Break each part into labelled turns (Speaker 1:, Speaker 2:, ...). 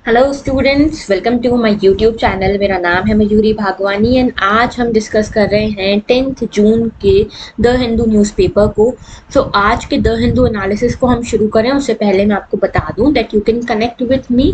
Speaker 1: Hello students, welcome to my YouTube channel. मेरा नाम है मयूरी भागवानी एंड आज हम डिस्कस कर रहे हैं 10th जून के द हिंदू न्यूज़पेपर को। आज के द हिंदू एनालिसिस को हम शुरू करें उससे पहले मैं आपको बता दूं that you can connect with मी।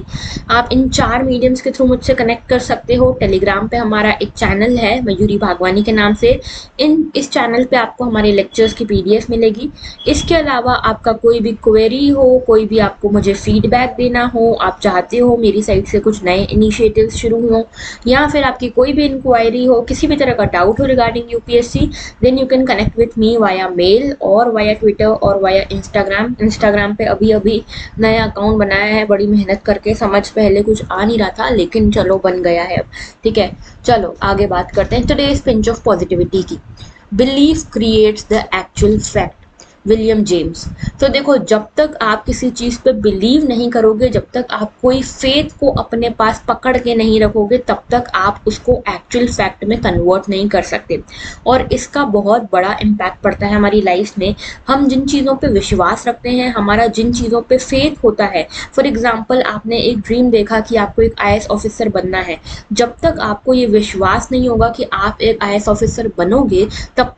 Speaker 1: आप इन 4 मीडियम्स के थ्रू मुझसे कनेक्ट कर सकते हो। टेलीग्राम पे हमारा एक चैनल है मयूरी भागवानी के नाम से। इस चैनल पे आपको हमारे लेक्चर्स की पीडीएफ मिलेगी। इसके अलावा आपका कोई भी क्वेरी हो, कोई भी आपको मुझे फीडबैक देना हो, आप चाहते हो मेरी साइड से कुछ नए इनिशिएटिव्स शुरू हो, या फिर आपकी कोई भी इंक्वायरी हो, किसी भी तरह का डाउट हो regarding UPSC, then you can connect with me via mail और वाया ट्विटर और वाया इंस्टाग्राम पे अभी अभी नया अकाउंट बनाया है बड़ी मेहनत करके। समझ पहले कुछ आ नहीं रहा था लेकिन चलो बन गया है अब। ठीक है, चलो आगे बात करते हैं टुडेज पिंच ऑफ पॉजिटिविटी की। Believe creates the actual fact, William James. तो देखो, जब तक आप किसी चीज पे बिलीव नहीं करोगे, जब तक आप कोई फेथ को अपने पास पकड़ के नहीं रखोगे, तब तक आप उसको एक्चुअल फैक्ट में कन्वर्ट नहीं कर सकते। और इसका बहुत बड़ा इम्पैक्ट पड़ता है हमारी लाइफ में। हम जिन चीज़ों पे विश्वास रखते हैं, हमारा जिन चीज़ों पे फेथ होता है, फॉर एग्जाम्पल आपने एक ड्रीम देखा कि आपको एक आईएएस ऑफिसर बनना है। जब तक आपको ये विश्वास नहीं होगा कि आप एक आईएएस ऑफिसर बनोगे, तब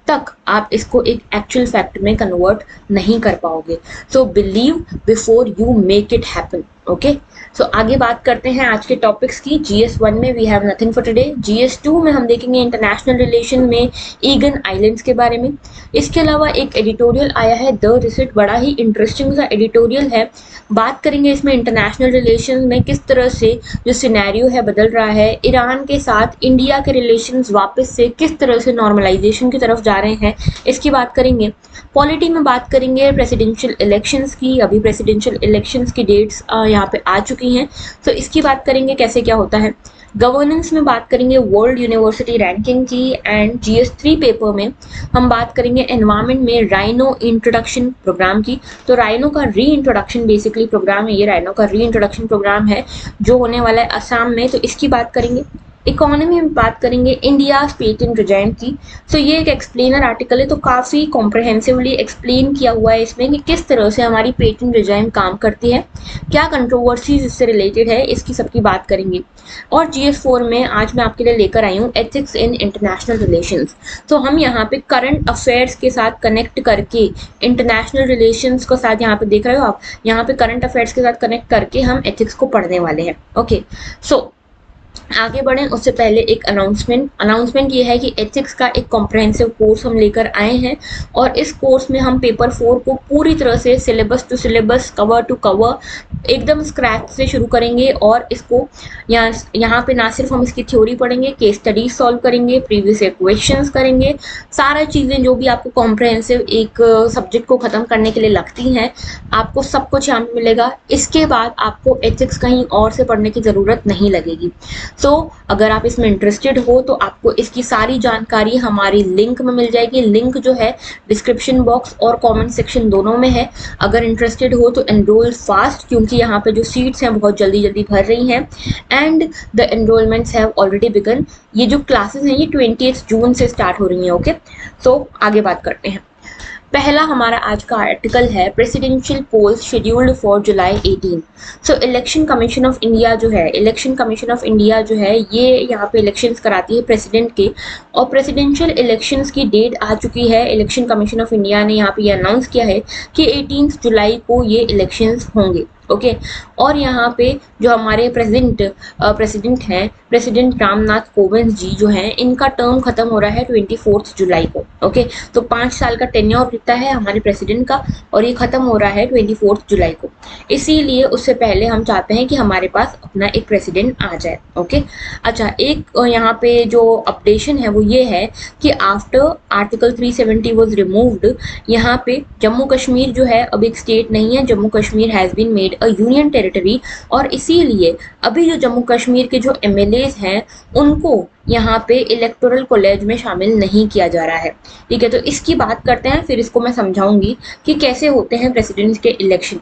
Speaker 1: तक आप इसको एक एक्चुअल फैक्ट में कन्वर्ट नहीं कर पाओगे। So believe before you make it happen. Okay, so आगे बात करते हैं आज के टॉपिक्स की। GS1 में we have nothing for today. GS2 में हम देखेंगे इंटरनेशनल रिलेशन में ईगन आइलैंड्स के बारे में। इसके अलावा एक एडिटोरियल आया है द रिसेट, बड़ा ही इंटरेस्टिंग सा एडिटोरियल है। बात करेंगे इसमें इंटरनेशनल रिलेशन में किस तरह से जो सिनेरियो है बदल रहा है। ईरान के साथ इंडिया के रिलेशंस वापस से किस तरह से नॉर्मलाइजेशन की तरफ जा रहे हैं, इसकी बात करेंगे। पॉलिटी में बात करेंगे प्रेसिडेंशियल इलेक्शंस की। अभी प्रेसिडेंशियल इलेक्शंस की डेट्स यहाँ पे आ चुकी हैं, तो इसकी बात करेंगे कैसे क्या होता है। गवर्नेंस में बात करेंगे वर्ल्ड यूनिवर्सिटी रैंकिंग की। एंड GS3 पेपर में हम बात करेंगे एनवायरमेंट में राइनो इंट्रोडक्शन प्रोग्राम की। तो राइनो का री इंट्रोडक्शन बेसिकली प्रोग्राम है, ये राइनो का री इंट्रोडक्शन प्रोग्राम है जो होने वाला है असम में, तो इसकी बात करेंगे। इकोनॉमी में बात करेंगे इंडिया पेटेंट रिजाइम की। ये एक एक्सप्लेनर आर्टिकल है, तो काफ़ी कॉम्प्रहेंसिवली एक्सप्लेन किया हुआ है इसमें कि किस तरह से हमारी पेटेंट रिजाइम काम करती है, क्या कंट्रोवर्सीज इससे रिलेटेड है, इसकी सबकी बात करेंगे। और GS4 में आज मैं आपके लिए लेकर आई हूँ एथिक्स इन इंटरनेशनल रिलेशंस। तो हम यहाँ पे करंट अफेयर्स के साथ कनेक्ट करके इंटरनेशनल रिलेशंस को साथ यहाँ पे देख रहे हो आप, यहाँ पे करंट अफेयर्स के साथ कनेक्ट करके हम एथिक्स को पढ़ने वाले हैं। ओके, सो आगे बढ़ें उससे पहले एक अनाउंसमेंट ये है कि एथिक्स का एक कॉम्प्रहेंसिव कोर्स हम लेकर आए हैं और इस कोर्स में हम पेपर 4 को पूरी तरह से syllabus to syllabus, cover to cover एकदम स्क्रैच से शुरू करेंगे। और इसको यहाँ पे ना सिर्फ हम इसकी थ्योरी पढ़ेंगे, केस स्टडी सॉल्व करेंगे, प्रीवियस क्वेश्चंस करेंगे, सारा चीज़ें जो भी आपको कॉम्प्रहेंसिव एक सब्जेक्ट को ख़त्म करने के लिए लगती हैं, आपको सब कुछ यहाँ पे मिलेगा। इसके बाद आपको एथिक्स कहीं और से पढ़ने की ज़रूरत नहीं लगेगी। अगर आप इसमें इंटरेस्टेड हो तो आपको इसकी सारी जानकारी हमारी लिंक में मिल जाएगी। लिंक जो है डिस्क्रिप्शन बॉक्स और कमेंट सेक्शन दोनों में है। अगर इंटरेस्टेड हो तो एनरोल फास्ट, क्योंकि यहाँ पे जो सीट्स हैं बहुत जल्दी जल्दी भर रही हैं and the enrolments have already begun. ये जो क्लासेस हैं ये 20 जून से स्टार्ट हो रही हैं। ओके, आगे बात करते हैं। पहला हमारा आज का आर्टिकल है presidential polls scheduled for July 18। Election commission of India जो है, ये यहाँ पे इलेक्शंस कराती है प्रेसिडेंट के, और प्रेसिडेंशियल इलेक्शंस की डेट आ चुकी है। इलेक्शन कमीशन ऑफ इंडिया ने यहाँ पे ये अनाउंस किया है कि 18 जुलाई को ये इलेक्शंस होंगे। ओके, और यहाँ पे जो हमारे प्रेसिडेंट हैं, प्रेसिडेंट रामनाथ कोविंद जी जो हैं, इनका टर्म खत्म हो रहा है 24 जुलाई को। ओके, तो 5 साल का टेन्योर रहता है हमारे प्रेसिडेंट का और ये खत्म हो रहा है 24 जुलाई को। इसीलिए उससे पहले हम चाहते हैं कि हमारे पास अपना एक प्रेसिडेंट आ जाए। ओके, अच्छा, एक यहाँ पे जो अपडेशन है वो ये है कि आफ्टर आर्टिकल 370 वॉज रिमूव्ड, यहाँ पे जम्मू कश्मीर जो है अब एक स्टेट नहीं है, Jammu Kashmir has been made a union territory, और इसीलिए अभी जो जम्मू कश्मीर के जो MLAs हैं उनको यहाँ पे इलेक्टोरल कॉलेज में शामिल नहीं किया जा रहा है। ठीक है, तो इसकी बात करते हैं, फिर इसको मैं समझाऊंगी कि कैसे होते हैं प्रेसिडेंट के इलेक्शन।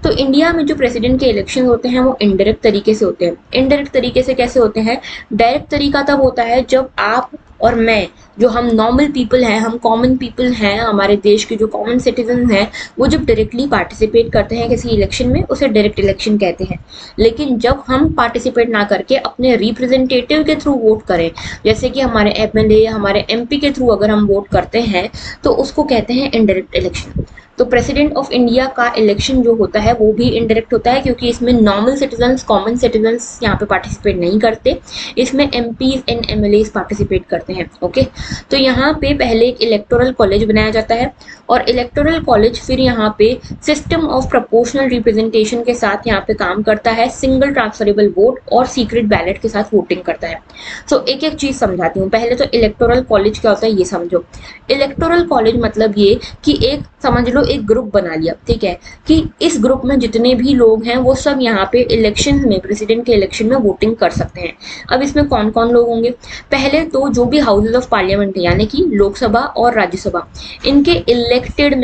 Speaker 1: तो इंडिया में जो प्रेसिडेंट के इलेक्शन होते हैं वो इनडायरेक्ट तरीके से होते हैं। इनडायरेक्ट तरीके से कैसे होते हैं? डायरेक्ट तरीका तब होता है जब आप और मैं, जो हम नॉर्मल पीपल हैं, हम कॉमन पीपल हैं, हमारे देश के जो कॉमन सिटीजन हैं, वो जब डायरेक्टली पार्टिसिपेट करते हैं किसी इलेक्शन में, उसे डायरेक्ट इलेक्शन कहते हैं। लेकिन जब हम पार्टिसिपेट ना करके अपने रिप्रेजेंटेटिव के थ्रू वोट करें, जैसे कि हमारे एमएलए, हमारे एमपी के थ्रू अगर हम वोट करते हैं, तो उसको कहते हैं इनडायरेक्ट इलेक्शन। तो प्रेसिडेंट ऑफ इंडिया का इलेक्शन जो होता है वो भी इनडायरेक्ट होता है, क्योंकि इसमें नॉर्मल सिटीजन्स, कॉमन सिटीजन्स यहाँ पे पार्टिसिपेट नहीं करते, इसमें एमपीज एंड एमएलएज पार्टिसिपेट करते हैं। ओके, तो यहाँ पे पहले एक इलेक्टोरल कॉलेज बनाया जाता है, और इलेक्टोरल कॉलेज फिर यहाँ पे सिस्टम ऑफ प्रोपोर्शनल रिप्रेजेंटेशन के साथ यहाँ पे काम करता है, सिंगल ट्रांसफरेबल वोट और सीक्रेट बैलेट के साथ वोटिंग करता है। सो एक एक चीज समझाती हूँ। पहले तो इलेक्टोरल कॉलेज क्या होता है ये समझो। इलेक्टोरल कॉलेज मतलब ये कि एक, समझ लो एक ग्रुप बना लिया, ठीक है, कि इस ग्रुप में जितने भी लोग हैं वो सब यहाँ पे इलेक्शन में, प्रेसिडेंट के इलेक्शन में वोटिंग कर सकते हैं। अब इसमें कौन कौन लोग होंगे? पहले तो जो भी हाउसेज ऑफ पार्लियामेंट है, यानी कि लोकसभा और राज्यसभा, इनके इलेक्टेड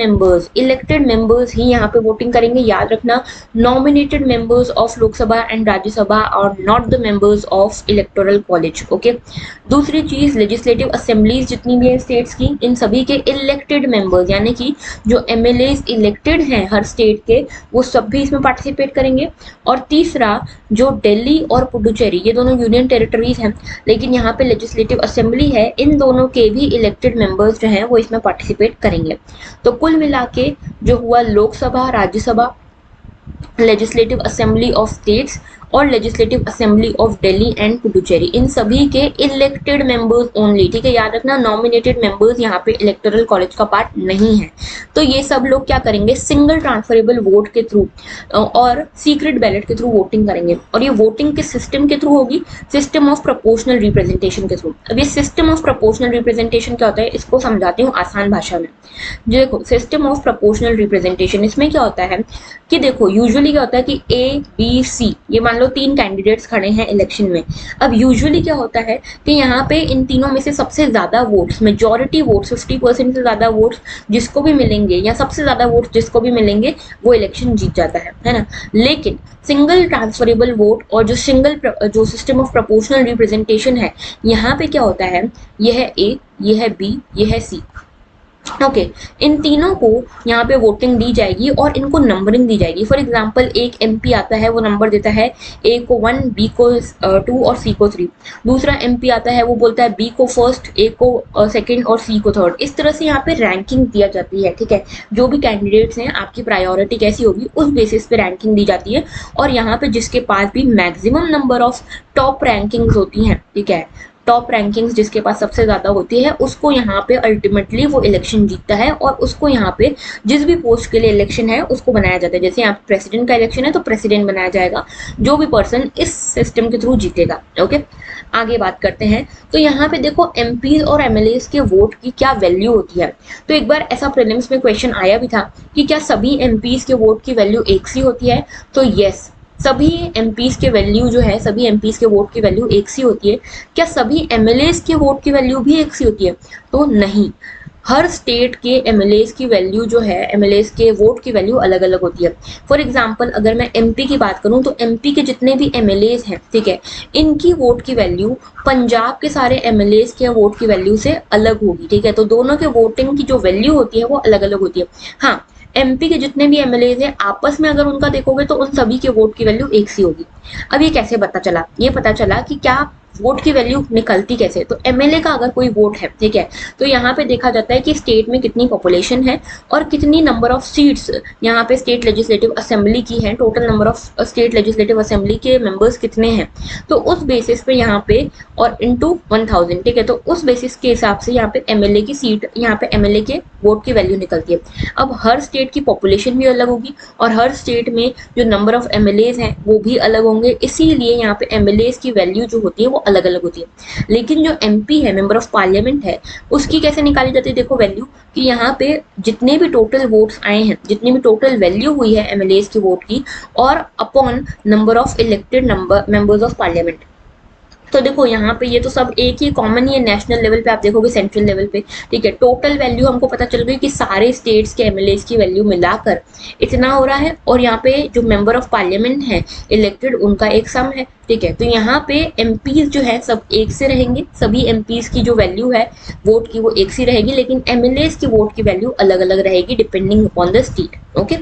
Speaker 1: मेंबर्स ही यहाँ पे वोटिंग करेंगे। याद रखना, nominated members of Lok Sabha and Rajya Sabha और not the members of electoral college. Okay, दूसरी चीज, लेजिस्लेटिव असेंबलीज जितनी भी है स्टेट्स की, इन सभी के इलेक्टेड मेंबर्स, यानी कि जो एमएलएज इलेक्टेड हैं हर स्टेट के, वो सब भी इसमें पार्टिसिपेट करेंगे। और तीसरा, जो दिल्ली और पुडुचेरी, ये दोनों यूनियन टेरिटरीज हैं, लेकिन यहाँ पे लेजिस्लेटिव असेंबली है, इन दोनों के भी इलेक्टेड मेंबर्स जो हैं वो इसमें पार्टिसिपेट करेंगे। तो कुल मिला के जो हुआ, Lok Sabha, Rajya Sabha, legislative assembly of states और legislative assembly of Delhi and Puducherry, इन सभी के इलेक्टेड मेंबर्स ओनली। ठीक है, याद रखना, नॉमिनेटेड मेंबर्स यहाँ पे इलेक्टोरल कॉलेज का पार्ट नहीं है। तो ये सब लोग क्या करेंगे? सिंगल ट्रांसफरेबल वोट के थ्रू और सीक्रेट बैलेट के थ्रू वोटिंग करेंगे। और ये वोटिंग किस सिस्टम के थ्रू होगी? सिस्टम ऑफ प्रोपोर्शनल रिप्रेजेंटेशन के थ्रू। अब ये सिस्टम ऑफ प्रोपोर्शनल रिप्रेजेंटेशन क्या होता है, इसको समझाती हूँ आसान भाषा में। देखो, सिस्टम ऑफ प्रोपोर्शनल रिप्रेजेंटेशन, इसमें क्या होता है कि देखो, यूजुअली क्या होता है कि ए बी सी, ये मान लो 3 कैंडिडेट्स खड़े हैं इलेक्शन में। अब यूजुअली क्या होता है कि यहाँ पे इन तीनों में से सबसे ज्यादा वोट्स, मेजॉरिटी वोट्स, 50% से ज्यादा वोट्स जिसको भी मिलेंगे, या सबसे ज्यादा वोट्स जिसको भी मिलेंगे, वो इलेक्शन जीत जाता है ना। लेकिन सिंगल ट्रांसफरेबल वोट और जो सिस्टम ऑफ प्रोपोर्शनल रिप्रेजेंटेशन है, यहाँ पे क्या होता है, यह है ए, यह है बी, यह है सी। ओके, इन तीनों को यहाँ पे वोटिंग दी जाएगी और इनको नंबरिंग दी जाएगी। फॉर एग्जांपल, एक एमपी आता है, वो नंबर देता है ए को 1, बी को 2 और सी को 3। दूसरा एमपी आता है, वो बोलता है बी को फर्स्ट, ए को सेकंड और सी को थर्ड। इस तरह से यहाँ पे रैंकिंग दिया जाती है। ठीक है, जो भी कैंडिडेट्स हैं, आपकी प्रायोरिटी कैसी होगी उस बेसिस पे रैंकिंग दी जाती है। और यहाँ पे जिसके पास भी maximum number of top rankings होती हैं, ठीक है, टॉप रैंकिंग्स जिसके पास सबसे ज्यादा होती है, उसको यहाँ पे अल्टीमेटली वो इलेक्शन जीतता है, और उसको यहाँ पे जिस भी पोस्ट के लिए इलेक्शन है उसको बनाया जाता है। जैसे यहाँ प्रेसिडेंट का इलेक्शन है तो प्रेसिडेंट बनाया जाएगा, जो भी पर्सन इस सिस्टम के थ्रू जीतेगा। ओके, आगे बात करते हैं। तो यहाँ पे देखो, एमपीज और एमएलएस के वोट की क्या वैल्यू होती है। तो एक बार ऐसा प्रीलिम्स में क्वेश्चन आया भी था कि क्या सभी एमपीज के वोट की वैल्यू एक सी होती है? तो यस, सभी एमपीज के वैल्यू जो है, सभी एमपीज के वोट की वैल्यू एक सी होती है। क्या सभी एमएलएस के वोट की वैल्यू भी एक सी होती है? तो नहीं, हर स्टेट के एमएलएस की वैल्यू जो है, एमएलएस के वोट की वैल्यू अलग अलग होती है। फॉर एग्जांपल, अगर मैं एमपी की बात करूं तो एमपी के जितने भी एमएलएस हैं, ठीक है, इनकी वोट की वैल्यू पंजाब के सारे एमएलएस के वोट की वैल्यू से अलग होगी। ठीक है, तो दोनों के वोटिंग की जो वैल्यू होती है वो अलग अलग होती है। हाँ, एमपी के जितने भी एमएलएज हैं, आपस में अगर उनका देखोगे तो उन सभी के वोट की वैल्यू एक सी होगी। अब ये कैसे पता चला? ये पता चला कि क्या वोट की वैल्यू निकलती कैसे। तो एमएलए का अगर कोई वोट है, ठीक है, तो यहाँ पे देखा जाता है कि स्टेट में कितनी पॉपुलेशन है और कितनी नंबर ऑफ सीट्स यहाँ पे स्टेट लेजिस्लेटिव असेंबली की है, total number of state legislative assembly के मेंबर्स कितने हैं। तो उस बेसिस पे यहाँ पे, और इंटू 1000, ठीक है, तो उस बेसिस के हिसाब से यहाँ पे एमएलए की सीट, यहाँ पे एमएलए के वोट की वैल्यू निकलती है। अब हर स्टेट की पॉपुलेशन भी अलग होगी और हर स्टेट में जो नंबर ऑफ एमएलएज हैं वो भी अलग होंगे, इसीलिए यहाँ पे एमएलएज की वैल्यू जो होती है वो अलग अलग होती है। लेकिन जो एमपी है, मेंबर ऑफ पार्लियामेंट है, उसकी कैसे निकाली जाती है? देखो वैल्यू, कि यहाँ पे जितने भी टोटल वोट्स आए हैं, जितनी भी टोटल वैल्यू हुई है एमएलएज की वोट की, और upon number of elected members of parliament. तो देखो यहाँ पे ये तो सब एक ही कॉमन ही है, नेशनल लेवल पे आप देखोगे, सेंट्रल लेवल पे, ठीक है, टोटल वैल्यू हमको पता चल गई कि सारे स्टेट्स के एमएलएस की वैल्यू मिलाकर इतना हो रहा है। और यहाँ पे जो मेंबर ऑफ पार्लियामेंट है इलेक्टेड, उनका एक सम है ठीक है। तो यहाँ पे एमपीज जो है सब एक से रहेंगे, सभी एमपीज की जो वैल्यू है वोट की वो एक सी रहेगी, लेकिन एमएलएस की वोट की वैल्यू अलग अलग रहेगी depending upon the state. Okay,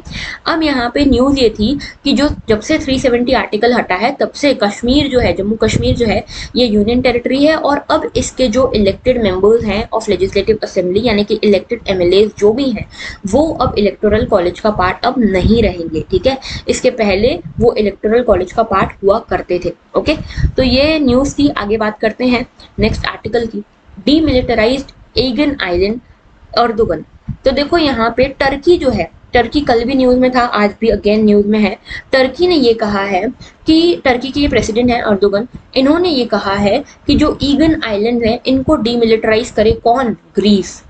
Speaker 1: अब यहाँ पे न्यूज ये थी कि जो जब से 370 आर्टिकल हटा है तब से कश्मीर जो है, जम्मू कश्मीर जो है ये यूनियन टेरिटरी है, और अब इसके जो इलेक्टेड मेंबर्स हैं ऑफ लेजिस्लेटिव असेंबली यानी कि इलेक्टेड एमएलए जो भी हैं वो अब इलेक्टोरल कॉलेज का पार्ट अब नहीं रहेंगे। ठीक है, इसके पहले वो इलेक्टोरल कॉलेज का पार्ट हुआ करते थे। ओके, तो ये न्यूज थी। आगे बात करते हैं नेक्स्ट आर्टिकल की। Demilitarized Aegean island Erdogan. तो देखो यहाँ पे टर्की जो है, टर्की कल भी न्यूज में था, आज भी अगेन न्यूज में है। टर्की ने ये कहा है कि टर्की के ये प्रेसिडेंट है अर्दोगन, इन्होंने ये कहा है कि जो ईगन आइलैंड है इनको डीमिलिटराइज करे कौन? ग्रीस।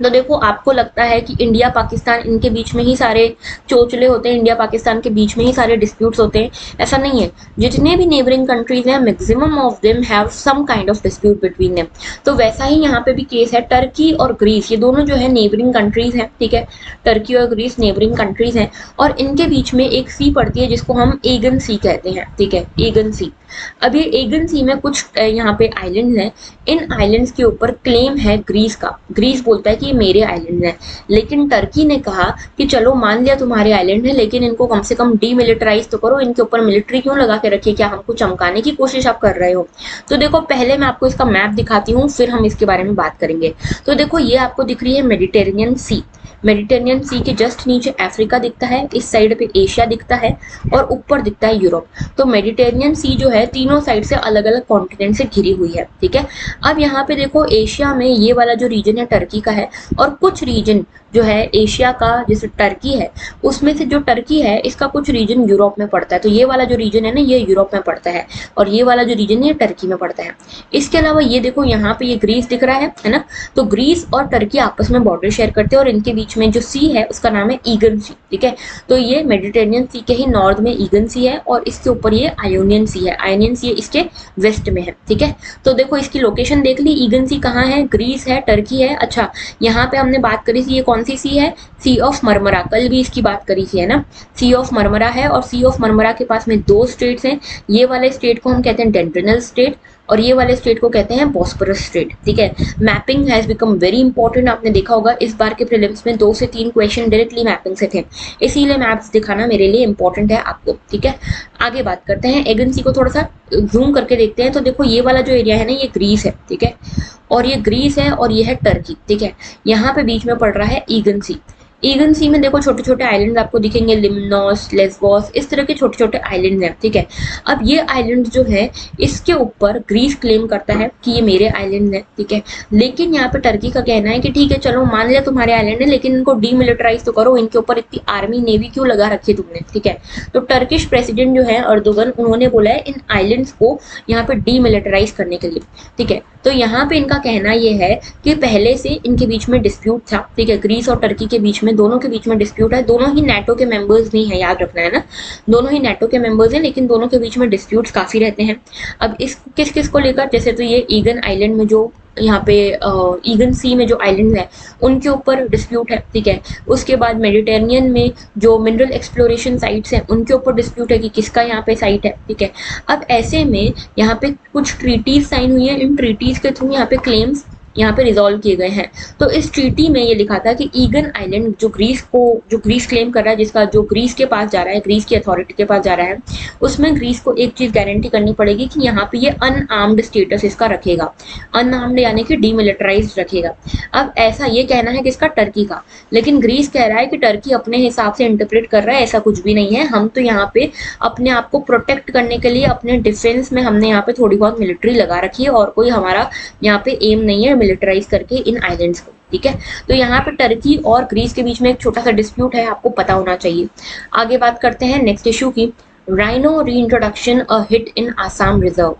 Speaker 1: तो देखो आपको लगता है कि इंडिया पाकिस्तान इनके बीच में ही सारे चोचले होते हैं, इंडिया पाकिस्तान के बीच में ही सारे डिस्प्यूट्स होते हैं, ऐसा नहीं है। जितने भी नेबरिंग कंट्रीज हैं maximum of them have some kind of dispute between them. तो वैसा ही यहाँ पे भी केस है। टर्की और ग्रीस ये दोनों जो है नेबरिंग कंट्रीज हैं। ठीक है, टर्की और ग्रीस नेबरिंग कंट्रीज हैं और इनके बीच में एक सी पड़ती है जिसको हम एगन सी कहते हैं। ठीक है, एगन सी। अब ये एगन सी में कुछ यहाँ पे आइलैंड्स हैं, इन आइलैंड्स के ऊपर क्लेम है ग्रीस का। ग्रीस बोलता है कि ये मेरे आइलैंड हैं, लेकिन टर्की ने कहा कि चलो मान लिया तुम्हारे आइलैंड है, लेकिन इनको कम से कम डीमिलिटराइज तो करो, इनके ऊपर मिलिट्री क्यों लगा के रखिए, क्या हमको चमकाने की कोशिश आप कर रहे हो? तो देखो पहले मैं आपको इसका मैप दिखाती हूँ, फिर हम इसके बारे में बात करेंगे। तो देखो ये आपको दिख रही है मेडिटेरेनियन सी। मेडिटेरेनियन सी के जस्ट नीचे अफ्रीका दिखता है, इस साइड पे एशिया दिखता है और ऊपर दिखता है यूरोप। तो मेडिटेरेनियन सी जो है तीनों साइड से अलग अलग कॉन्टिनेंट से घिरी हुई है। ठीक है, अब यहाँ पे देखो एशिया में ये वाला जो रीजन है टर्की का है, और कुछ रीजन जो है एशिया का जैसे टर्की है उसमें से जो टर्की है इसका कुछ रीजन यूरोप में पड़ता है। तो ये वाला जो रीजन है ना ये यूरोप में पड़ता है, और ये वाला जो रीजन है ये टर्की में पड़ता है। इसके अलावा ये देखो यहाँ पे ये ग्रीस दिख रहा है ना, तो ग्रीस और टर्की आपस में बॉर्डर शेयर करते हैं और इनके बीच में जो सी है उसका नाम है ईगन सी। ठीक है, तो ये मेडिटेरेनियन सी के ही नॉर्थ में ईगन सी है और इसके ऊपर ये आयोनियन सी है। आयोनियन सी इसके वेस्ट में है। ठीक है, तो देखो इसकी लोकेशन देख ली, ईगन सी कहाँ है? ग्रीस है, टर्की है। अच्छा, यहाँ पे हमने बात करी थी, ये कौन सी सी है? सी ऑफ मरमरा। कल भी इसकी बात करी थी है ना, सी ऑफ मरमरा है, और सी ऑफ मरमरा के पास में दो स्टेट्स हैं। ये वाले स्टेट को हम कहते हैं डेंड्रिनल स्टेट और ये वाले स्टेट को कहते हैं बॉस्फोरस स्टेट। ठीक है, mapping has become very important. आपने देखा होगा इस बार के प्रीलिम्स में 2 से 3 क्वेश्चन डायरेक्टली मैपिंग से थे, इसीलिए मैप्स दिखाना मेरे लिए इंपॉर्टेंट है आपको। ठीक है, आगे बात करते हैं। एगन सी को थोड़ा सा जूम करके देखते हैं। तो देखो ये वाला जो एरिया है ना ये ग्रीस है। ठीक है, और ये ग्रीस है और ये है टर्की। ठीक है, यहाँ पे बीच में पड़ रहा है ईगन सी। ईगन सी में देखो छोटे छोटे आइलैंड आपको दिखेंगे, लिमनोस, लेस्बोस, इस तरह के छोटे छोटे आइलैंड हैं। ठीक है, अब ये आइलैंड जो है इसके ऊपर ग्रीस क्लेम करता है कि ये मेरे आइलैंड है। ठीक है, लेकिन यहाँ पे टर्की का कहना है कि ठीक है चलो मान लिया तुम्हारे आइलैंड है, लेकिन इनको डीमिलिटराइज तो करो, इनके ऊपर इतनी आर्मी नेवी क्यों लगा रखी तुमने? ठीक है, तो टर्किश प्रेसिडेंट जो है अर्दोगन उन्होंने बोला है इन आइलैंड्स को यहाँ पे डीमिलिटराइज करने के लिए। ठीक है, तो यहाँ पे इनका कहना ये है कि पहले से इनके बीच में डिस्प्यूट था। ठीक है, ग्रीस और टर्की के बीच में दोनों के बीच में डिस्प्यूट है। दोनों ही नाटो के मेंबर्स भी हैं, याद रखना है ना, दोनों ही नाटो के मेंबर्स हैं, लेकिन दोनों के बीच में डिस्प्यूट्स काफी रहते हैं। अब इस किस किस को लेकर, जैसे तो ये ईगन आइलैंड में जो यहाँ पे ईगन सी में जो आइलैंड है उनके ऊपर डिस्प्यूट है। ठीक है, उसके बाद मेडिटेरेनियन में जो मिनरल एक्सप्लोरेशन साइट्स हैं उनके ऊपर डिस्प्यूट है कि किसका यहाँ पे साइट है। ठीक है, अब ऐसे में यहाँ पे कुछ ट्रीटीज साइन हुई है, इन ट्रीटीज के थ्रू यहाँ पे क्लेम्स यहाँ पे रिजॉल्व किए गए हैं। तो इस ट्रीटी में ये लिखा था कि ईगन आइलैंड जो ग्रीस क्लेम कर रहा है, जिसका जो ग्रीस के पास जा रहा है, ग्रीस की अथॉरिटी के पास जा रहा है, उसमें ग्रीस को एक चीज गारंटी करनी पड़ेगी कि यहाँ पे ये अनआर्म्ड स्टेटस इसका रखेगा, अनआर्म्ड यानी कि डीमिलिटराइज्ड रखेगा। अब ऐसा ये कहना है किसका? टर्की का, लेकिन ग्रीस कह रहा है कि टर्की अपने हिसाब से इंटरप्रेट कर रहा है, ऐसा कुछ भी नहीं है, हम तो यहाँ पे अपने आप को प्रोटेक्ट करने के लिए अपने डिफेंस में हमने यहाँ पे थोड़ी बहुत मिलिट्री लगा रखी है और कोई हमारा यहाँ पे एम नहीं है मिलिटराइज करके इन आइलैंड्स को। ठीक है, तो यहाँ पे टर्की और ग्रीस के बीच में एक छोटा सा डिस्प्यूट है, आपको पता होना चाहिए। आगे बात करते हैं नेक्स्ट इशू की, rhino reintroduction a hit in Assam reserve.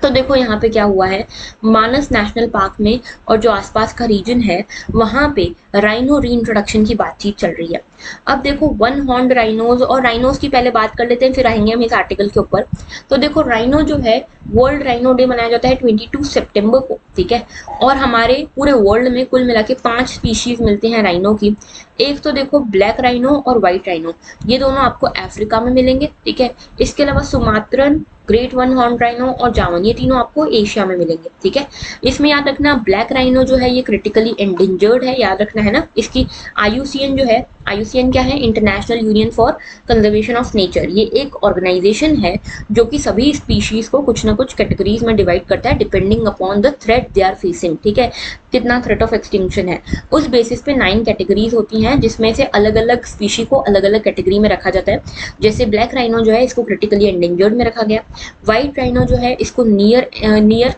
Speaker 1: तो देखो यहाँ पे क्या हुआ है, मानस नेशनल पार्क में और जो आसपास का रीजन है वहां पे राइनो रीइंट्रोडक्शन की बातचीत चल रही है। अब देखो वन हॉर्न राइनोज, और राइनोज की पहले बात कर लेते हैं, फिर आएंगे हम इस आर्टिकल के ऊपर। तो देखो राइनो जो है, वर्ल्ड राइनो डे मनाया जाता है 22 सितंबर को, ठीक है। और हमारे पूरे वर्ल्ड में कुल मिला के 5 स्पीशीज मिलते हैं राइनो की। एक तो देखो ब्लैक राइनो और व्हाइट राइनो, ये दोनों आपको अफ्रीका में मिलेंगे, ठीक है। इसके अलावा Sumatran, great one horn rhino और जावन, ये तीनों आपको एशिया में मिलेंगे, ठीक है। इसमें याद रखना ब्लैक राइनो जो है ये क्रिटिकली एंडेंजर्ड है, याद रखना है ना। इसकी आईयूसीएन जो है, आईयूसीएन क्या है, international union for conservation of nature, ये एक ऑर्गेनाइजेशन है जो कि सभी स्पीशीज को कुछ ना कुछ कैटेगरीज में डिवाइड करता है depending upon the threat they are facing, ठीक है, कितना थ्रेट ऑफ एक्सटिंक्शन है। उस बेसिस पे 9 कैटेगरीज होती हैं, जिसमें से अलग अलग स्पीशी को अलग अलग कैटेगरी में रखा जाता है। जैसे ब्लैक राइनो जो है इसको क्रिटिकली एंडेंजर्ड में रखा गया, व्हाइट राइनो जो है इसको नियर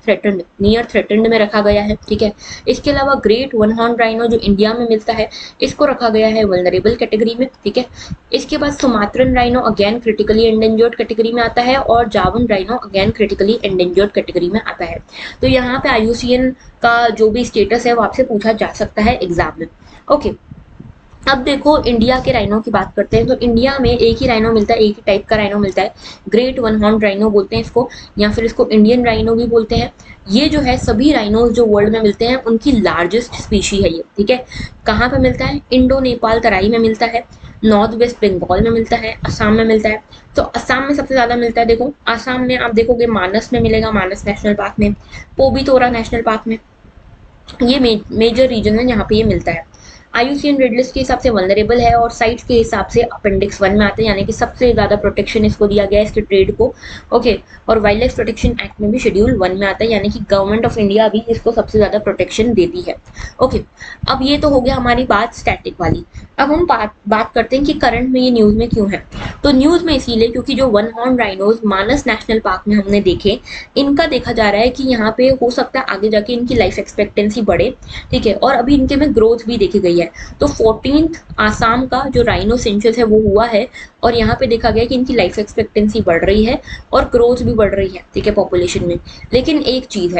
Speaker 1: थ्रेटन्ड में रखा गया है, ठीक है। इसके अलावा ग्रेट वन हॉर्न राइनो जो इंडिया में मिलता है, इसको रखा गया है वल्नरेबल कैटेगरी में, ठीक है। इसके बाद Sumatran rhino again critically endangered category में आता है, और जावन rhino again critically endangered category में आता है। तो यहाँ पे आईयूसीएन का जो भी स्टेटस है वो आपसे पूछा जा सकता है एग्जाम में, ओके। अब देखो इंडिया के राइनो की बात करते हैं। तो इंडिया में एक ही राइनो मिलता है, एक ही टाइप का राइनो मिलता है, ग्रेट वन हॉर्न राइनो बोलते हैं इसको, या फिर इसको इंडियन राइनो भी बोलते हैं। ये जो है सभी राइनोज जो वर्ल्ड में मिलते हैं उनकी लार्जेस्ट स्पीशी है ये, ठीक है। कहाँ पे मिलता है, इंडो नेपाल तराई में मिलता है, नॉर्थ वेस्ट बंगाल में मिलता है, असम में मिलता है। तो असम में सबसे ज्यादा मिलता है, देखो असम में आप देखोगे मानस में मिलेगा, मानस नेशनल पार्क में, पोबितोरा नेशनल पार्क में, ये मेजर रीजन है जहाँ पे ये मिलता है। आईयूसीएन रेड लिस्ट के हिसाब से वल्नरेबल है, और साइट्स के हिसाब से अपेंडिक्स 1 में आते हैं, यानी कि सबसे ज्यादा प्रोटेक्शन इसको दिया गया है, इसके ट्रेड को, ओके। और वाइल्ड लाइफ प्रोटेक्शन एक्ट में भी शेड्यूल 1 में आता है, यानी कि गवर्नमेंट ऑफ इंडिया भी इसको सबसे ज्यादा प्रोटेक्शन देती है, ओके। अब ये तो हो गया हमारी बात स्टैटिक वाली। अब हम बात करते हैं कि करंट में ये न्यूज में क्यों है। तो न्यूज में इसीलिए क्योंकि जो वन हॉर्न राइनोज मानस नेशनल पार्क में हमने देखे, इनका देखा जा रहा है कि यहाँ पे हो सकता है आगे जाके इनकी लाइफ एक्सपेक्टेंसी बढ़े, ठीक है। और अभी इनके में ग्रोथ भी देखी गई है। तो 14th आसाम का जो राइनो सेंसस है वो हुआ है, और यहाँ पे देखा गया कि इनकी लाइफ एक्सपेक्टेंसी बढ़ रही है और ग्रोथ भी बढ़ रही है, ठीक है, पॉपुलेशन में। लेकिन एक चीज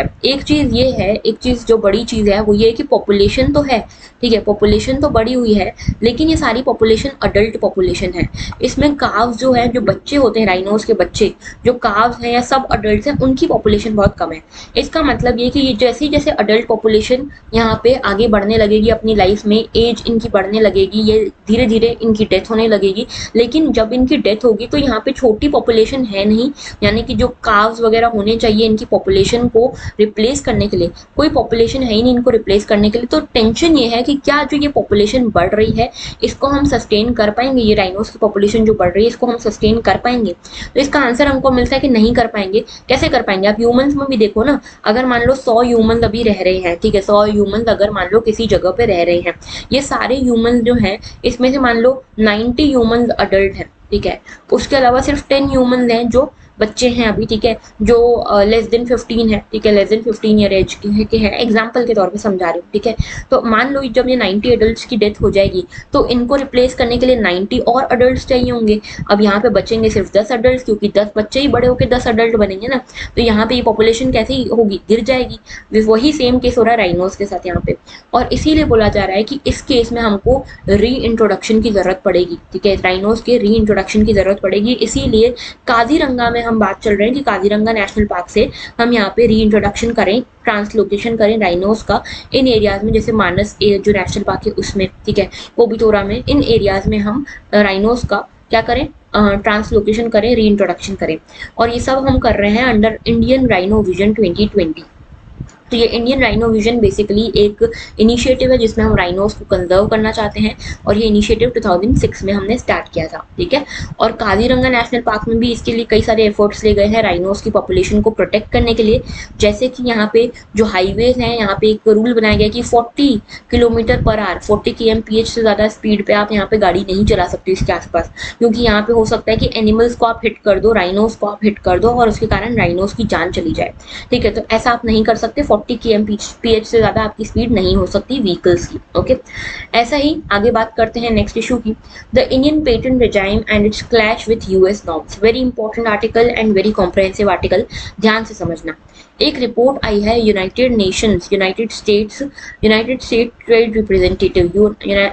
Speaker 1: ये है, एक चीज जो बड़ी चीज है वो ये है कि पॉपुलेशन तो है, ठीक है, पॉपुलेशन तो बढ़ी हुई है, लेकिन ये सारी पॉपुलेशन अडल्ट पॉपुलेशन है। इसमें काव्स जो है, जो बच्चे होते हैं राइनोज के बच्चे, जो काव्स हैं या सब अडल्ट हैं, उनकी पॉपुलेशन बहुत कम है। इसका मतलब ये कि ये जैसे जैसे अडल्ट पॉपुलेशन यहाँ पे आगे बढ़ने लगेगी अपनी लाइफ में, एज इनकी बढ़ने लगेगी, ये धीरे धीरे इनकी डेथ होने लगेगी। लेकिन जब इनकी डेथ होगी तो यहाँ पे छोटी पॉपुलेशन है नहीं, यानी कि जो काव्स वगैरह होने चाहिए इनकी पॉपुलेशन को रिप्लेस करने के लिए, कोई पॉपुलेशन है ही नहीं इनको रिप्लेस करने के लिए। तो टेंशन ये है कि क्या जो ये पॉपुलेशन बढ़ रही है इसको हम सस्टेन कर पाएंगे, ये राइनोस की पॉपुलेशन जो बढ़ रही है इसको हम सस्टेन कर पाएंगे। तो इसका आंसर हमको मिलता है कि नहीं कर पाएंगे। कैसे कर पाएंगे, आप ह्यूमंस में भी देखो ना, अगर मान लो 100 ह्यूमन अभी रह रहे हैं, ठीक है, 100 ह्यूमन अगर मान लो किसी जगह पे रह रहे हैं, ये सारे ह्यूमन जो हैं इसमें से मान लो 90 ह्यूमन अडल्ट हैं, ठीक है, उसके अलावा सिर्फ 10 ह्यूमन हैं जो बच्चे हैं अभी, ठीक है, जो लेस देन 15 है, ठीक है, लेस देन 15 ईयर एज के हैं, एग्जाम्पल के तौर पे समझा रही हूँ, ठीक है। तो मान लो जब ये 90 अडल्ट की डेथ हो जाएगी तो इनको रिप्लेस करने के लिए 90 और अडल्ट चाहिए होंगे। अब यहाँ पे बचेंगे सिर्फ 10 अडल्ट, क्योंकि 10 बच्चे ही बड़े होकर 10 अडल्ट बनेंगे ना, तो यहाँ पे ये पॉपुलेशन कैसे होगी, गिर जाएगी। वही सेम केस हो रहा है राइनोस के साथ यहाँ पे, और इसीलिए बोला जा रहा है कि इस केस में हमको री इंट्रोडक्शन की जरूरत पड़ेगी, ठीक है, राइनोस के री इंट्रोडक्शन की जरूरत पड़ेगी। इसीलिए काजीरंगा में हम बात चल रहे हैं कि काजीरंगा नेशनल पार्क से हम यहाँ पे री इंट्रोडक्शन करें, ट्रांसलोकेशन करें राइनोस का इन एरियाज में, जैसे मानस जो नेशनल पार्क है उसमें, ठीक है, पोबितोरा में, इन एरियाज में हम राइनोस का क्या करें, ट्रांसलोकेशन करें, री इंट्रोडक्शन करें। और ये सब हम कर रहे हैं अंडर इंडियन राइनो विजन 2020। तो ये इंडियन राइनो विजन बेसिकली एक इनिशिएटिव है जिसमें हम राइनोस को कंजर्व करना चाहते हैं, और ये इनिशिएटिव 2006 में हमने स्टार्ट किया था, ठीक है। और काजीरंगा नेशनल पार्क में भी इसके लिए कई सारे एफर्ट्स ले गए हैं राइनोस की पॉपुलेशन को प्रोटेक्ट करने के लिए। जैसे कि यहाँ पे जो हाईवेज हैं, यहाँ पे एक रूल बनाया गया कि 40 किलोमीटर पर आवर, 40 kmph से ज्यादा स्पीड पे आप यहाँ पे गाड़ी नहीं चला सकते इसके आसपास, क्योंकि यहाँ पे हो सकता है कि एनिमल्स को आप हिट कर दो, राइनोस को आप हिट कर दो, और उसके कारण राइनोस की जान चली जाए, ठीक है। तो ऐसा आप नहीं कर सकते, 40 kmph से ज्यादा आपकी स्पीड नहीं हो सकती व्हीकल्स की, ओके। ऐसा ही आगे बात करते हैं नेक्स्ट इशू की, the Indian patent regime and it's clash with US norms. Very important article and very comprehensive article, ध्यान से समझना। एक रिपोर्ट आई है United state trade representative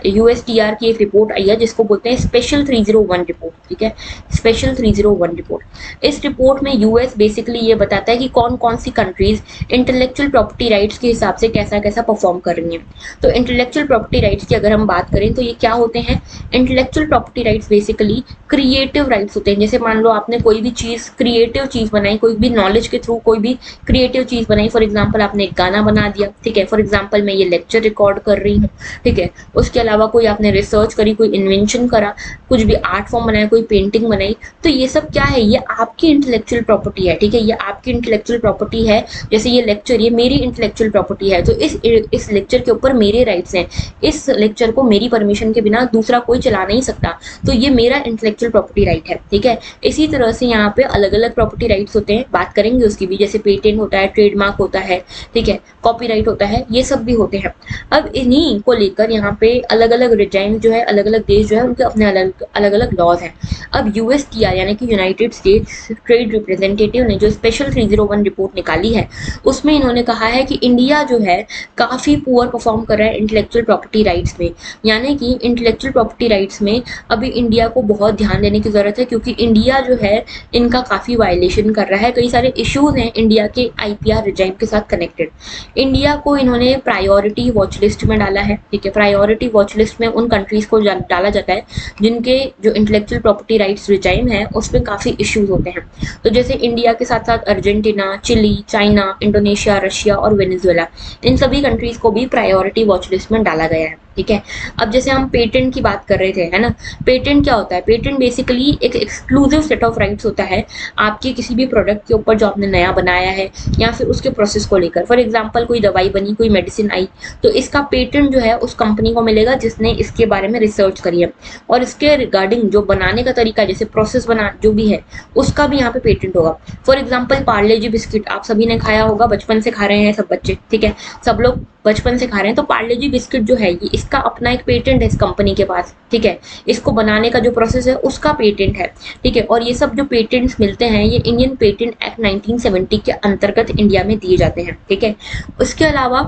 Speaker 1: USTR की एक रिपोर्ट आई है जिसको बोलते हैं स्पेशल 301 रिपोर्ट, ठीक है, स्पेशल 301 रिपोर्ट। इस रिपोर्ट में यूएस बेसिकली ये बताता है कि कौन कौन सी कंट्रीज इंटेलेक्चुअल प्रॉपर्टी राइट्स के हिसाब से कैसा कैसा परफॉर्म कर रही हैं। तो इंटेलेक्चुअल प्रॉपर्टी राइट्स की अगर हम बात करें तो ये क्या होते हैं? Intellectual property rights basically creative rights होते हैं। जैसे मान लो आपने कोई भी चीज, क्रिएटिव चीज बनाई, कोई भी नॉलेज के थ्रू कोई भी क्रिएटिव चीज बनाई, फॉर एग्जाम्पल आपने एक गाना बना दिया, ठीक है, फॉर एग्जाम्पल मैं ये लेक्चर रिकॉर्ड कर रही हूँ, ठीक है, उसके अलावा कोई आपने रिसर्च करी, कोई इन्वेंशन करा, कुछ भी आर्ट फॉर्म बनाया, कोई पेंटिंग बनाई, तो ये सब क्या है? ये आपकी इंटेलेक्चुअल प्रॉपर्टी है, ठीक है, ये आपकी इंटेलेक्चुअल प्रॉपर्टी है। जैसे ये लेक्चर, ये मेरी इंटेलेक्चुअल प्रॉपर्टी है, तो इस लेक्चर के ऊपर मेरे राइट्स हैं, इस लेक्चर को मेरी परमिशन के बिना दूसरा कोई चला नहीं सकता, तो ये मेरा इंटेलेक्चुअल प्रॉपर्टी राइट है, ठीक है। इसी तरह से यहाँ पे अलग अलग प्रॉपर्टी राइट्स होते हैं, बात करेंगे उसकी भी, जैसे पेटेंट होता है, ट्रेडमार्क होता है, ठीक है, कॉपीराइट होता है, ये सब भी होते हैं। अब इन्हीं को लेकर यहाँ पे अलग अलग रिजाइम जो है, अलग अलग देश जो है, उनके अपने अलग अलग लॉज हैं। अब यूएसटीआर यानी कि यूनाइटेड स्टेट्स ट्रेड रिप्रेजेंटेटिव ने जो स्पेशल 301 रिपोर्ट निकाली है, उसमें इन्होंने कहा है कि इंडिया जो है काफी पुअर परफॉर्म कर रहा है इंटेलेक्चुअल प्रॉपर्टी राइट्स में, यानी कि इंटेलेक्चुअल प्रॉपर्टी राइट्स में अभी इंडिया को बहुत ध्यान देने की जरूरत है, क्योंकि इंडिया जो है इनका काफी वायलेशन कर रहा है। कई सारे इश्यूज हैं इंडिया के आईपीआर रिजाइम के साथ कनेक्टेड। इंडिया को इन्होंने प्रायोरिटी वॉच लिस्ट में डाला है, ठीक है, प्रायोरिटी वॉच लिस्ट में उन कंट्रीज को डाला जाता है जिनके जो इंटेलेक्चुअल प्रॉपर्टी राइट्स रिजाइम है उसमें काफी इश्यूज होते हैं। तो जैसे इंडिया के साथ साथ Argentina, Chile, China, Indonesia, Russia और वेनेजुएला, इन सभी कंट्रीज को भी प्रायोरिटी वॉच लिस्ट में डाला गया है, ठीक है। अब जैसे हम पेटेंट की बात कर रहे थे, है ना, पेटेंट क्या होता है? पेटेंट बेसिकली एक एक्सक्लूसिव सेट ऑफ राइट्स होता है आपके किसी भी प्रोडक्ट के ऊपर जो आपने नया बनाया है या फिर उसके प्रोसेस को लेकर। फॉर एग्जांपल कोई दवाई बनी, कोई मेडिसिन आई, तो इसका पेटेंट जो है उस कंपनी को मिलेगा जिसने इसके बारे में रिसर्च करी है, और इसके रिगार्डिंग जो बनाने का तरीका, जैसे प्रोसेस बना जो भी है, उसका भी यहाँ पे पेटेंट होगा। For example Parle ji biscuit आप सभी ने खाया होगा, बचपन से खा रहे हैं सब बच्चे, ठीक है, सब लोग बचपन से खा रहे हैं, तो पार्ले जी बिस्किट जो है ये इसका अपना एक पेटेंट है इस कंपनी के पास, ठीक है, इसको बनाने का जो प्रोसेस है उसका पेटेंट है, ठीक है। और ये सब जो पेटेंट्स मिलते हैं ये इंडियन पेटेंट एक्ट 1970 के अंतर्गत इंडिया में दिए जाते हैं, ठीक है। उसके अलावा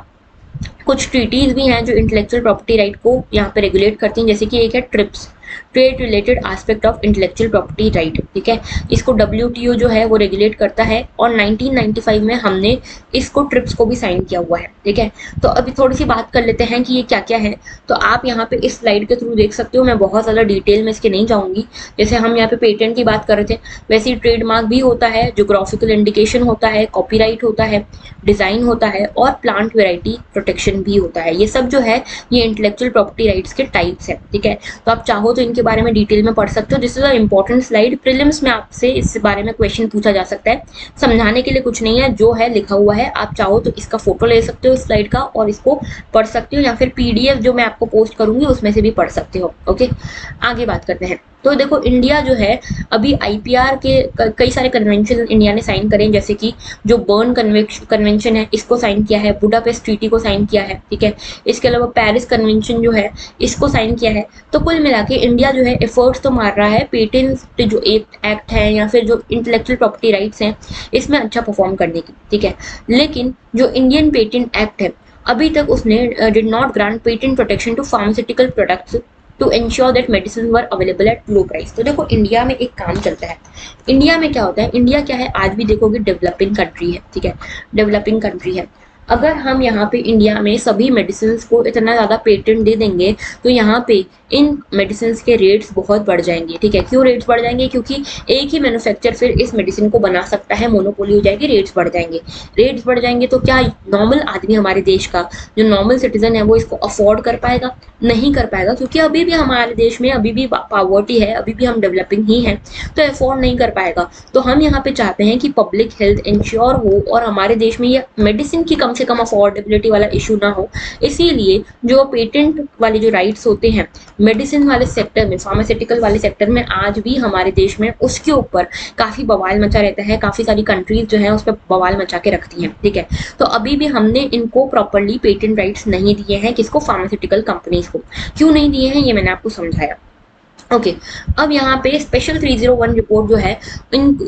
Speaker 1: कुछ ट्रीटीज भी हैं जो इंटेलेक्चुअल प्रॉपर्टी राइट को यहाँ पे रेगुलेट करती हैं, जैसे कि एक है trips, trade related aspect of intellectual property right, ठीक है, इसको डब्ल्यूटीओ जो है वो रेगुलेट करता है, और 1995 में हमने इसको ट्रिप्स को भी साइन किया हुआ है, ठीक है। तो अभी थोड़ी सी बात कर लेते हैं कि ये क्या क्या है। तो आप यहाँ पे इस स्लाइड के थ्रू देख सकते हो, मैं बहुत ज़्यादा डिटेल में इसके नहीं जाऊँगी। जैसे हम यहाँ पे पेटेंट की बात कर रहे थे, वैसे ही ट्रेडमार्क भी होता है, जोग्राफिकल इंडिकेशन होता है, कॉपीराइट होता है, डिज़ाइन होता है, और प्लांट वेराइटी प्रोटेक्शन भी होता है। ये सब जो है ये इंटेलेक्चुअल प्रॉपर्टी राइट्स के टाइप्स है, ठीक है। तो आप चाहो तो इनके बारे में डिटेल में पढ़ सकते हो। This is a important slide, prelims में आपसे इस बारे में क्वेश्चन पूछा जा सकता है। समझाने के लिए कुछ नहीं है, जो है लिखा हुआ है, आप चाहो तो इसका फोटो ले सकते हो इस स्लाइड का और इसको पढ़ सकते हो, या फिर पीडीएफ जो मैं आपको पोस्ट करूंगी उसमें से भी पढ़ सकते हो। ओके, आगे बात करते हैं। तो देखो इंडिया जो है अभी आईपीआर के कई सारे कन्वेंशन इंडिया ने साइन करे, जैसे कि जो बर्न कन्वेंशन है इसको साइन किया है, बुडापेस्ट ट्रीटी को साइन किया है, ठीक है, इसके अलावा पेरिस कन्वेंशन जो है इसको साइन किया है। तो कुल मिला के इंडिया जो है एफर्ट्स तो मार रहा है पेटेंट जो एक्ट है या फिर जो इंटेलेक्चुअल प्रॉपर्टी राइट्स हैं इसमें अच्छा परफॉर्म करने की, ठीक है। लेकिन जो इंडियन पेटेंट एक्ट है अभी तक उसने did not grant patent protection to pharmaceutical products to ensure that medicine were available at low price. तो देखो इंडिया में एक काम चलता है, इंडिया में क्या होता है, इंडिया क्या है आज भी देखोगे डेवलपिंग कंट्री है, ठीक है, डेवलपिंग कंट्री है। अगर हम यहाँ पे इंडिया में सभी मेडिसिन को इतना ज़्यादा पेटेंट दे देंगे तो यहाँ पे इन मेडिसिन के रेट्स बहुत बढ़ जाएंगे, ठीक है। क्यों रेट्स बढ़ जाएंगे? क्योंकि एक ही मैन्युफैक्चर फिर इस मेडिसिन को बना सकता है, मोनोपोली हो जाएगी, रेट्स बढ़ जाएंगे। रेट्स बढ़ जाएंगे तो क्या नॉर्मल आदमी, हमारे देश का जो नॉर्मल सिटीजन है वो इसको अफोर्ड कर पाएगा? नहीं कर पाएगा, क्योंकि अभी भी हमारे देश में अभी भी पॉवर्टी है, अभी भी हम डेवलपिंग ही हैं, तो अफोर्ड नहीं कर पाएगा। तो हम यहाँ पे चाहते हैं कि पब्लिक हेल्थ इंश्योर हो और हमारे देश में ये मेडिसिन की कम से कम अफोर्डेबिलिटी वाला इशू ना हो। इसीलिए जो पेटेंट वाले जो राइट्स होते हैं मेडिसिन वाले सेक्टर में, फार्मास्यूटिकल वाले सेक्टर में, आज भी हमारे देश में उसके ऊपर काफी बवाल मचा रहता है। काफी सारी कंट्रीज जो है उस पर बवाल मचा के रखती हैं, ठीक है। तो अभी भी हमने इनको प्रॉपर्ली पेटेंट राइट्स नहीं दिए हैं, किसको? फार्मास्यूटिकल कंपनीज को। क्यों नहीं दिए हैं ये मैंने आपको समझाया। ओके अब यहाँ पे स्पेशल 301 रिपोर्ट जो है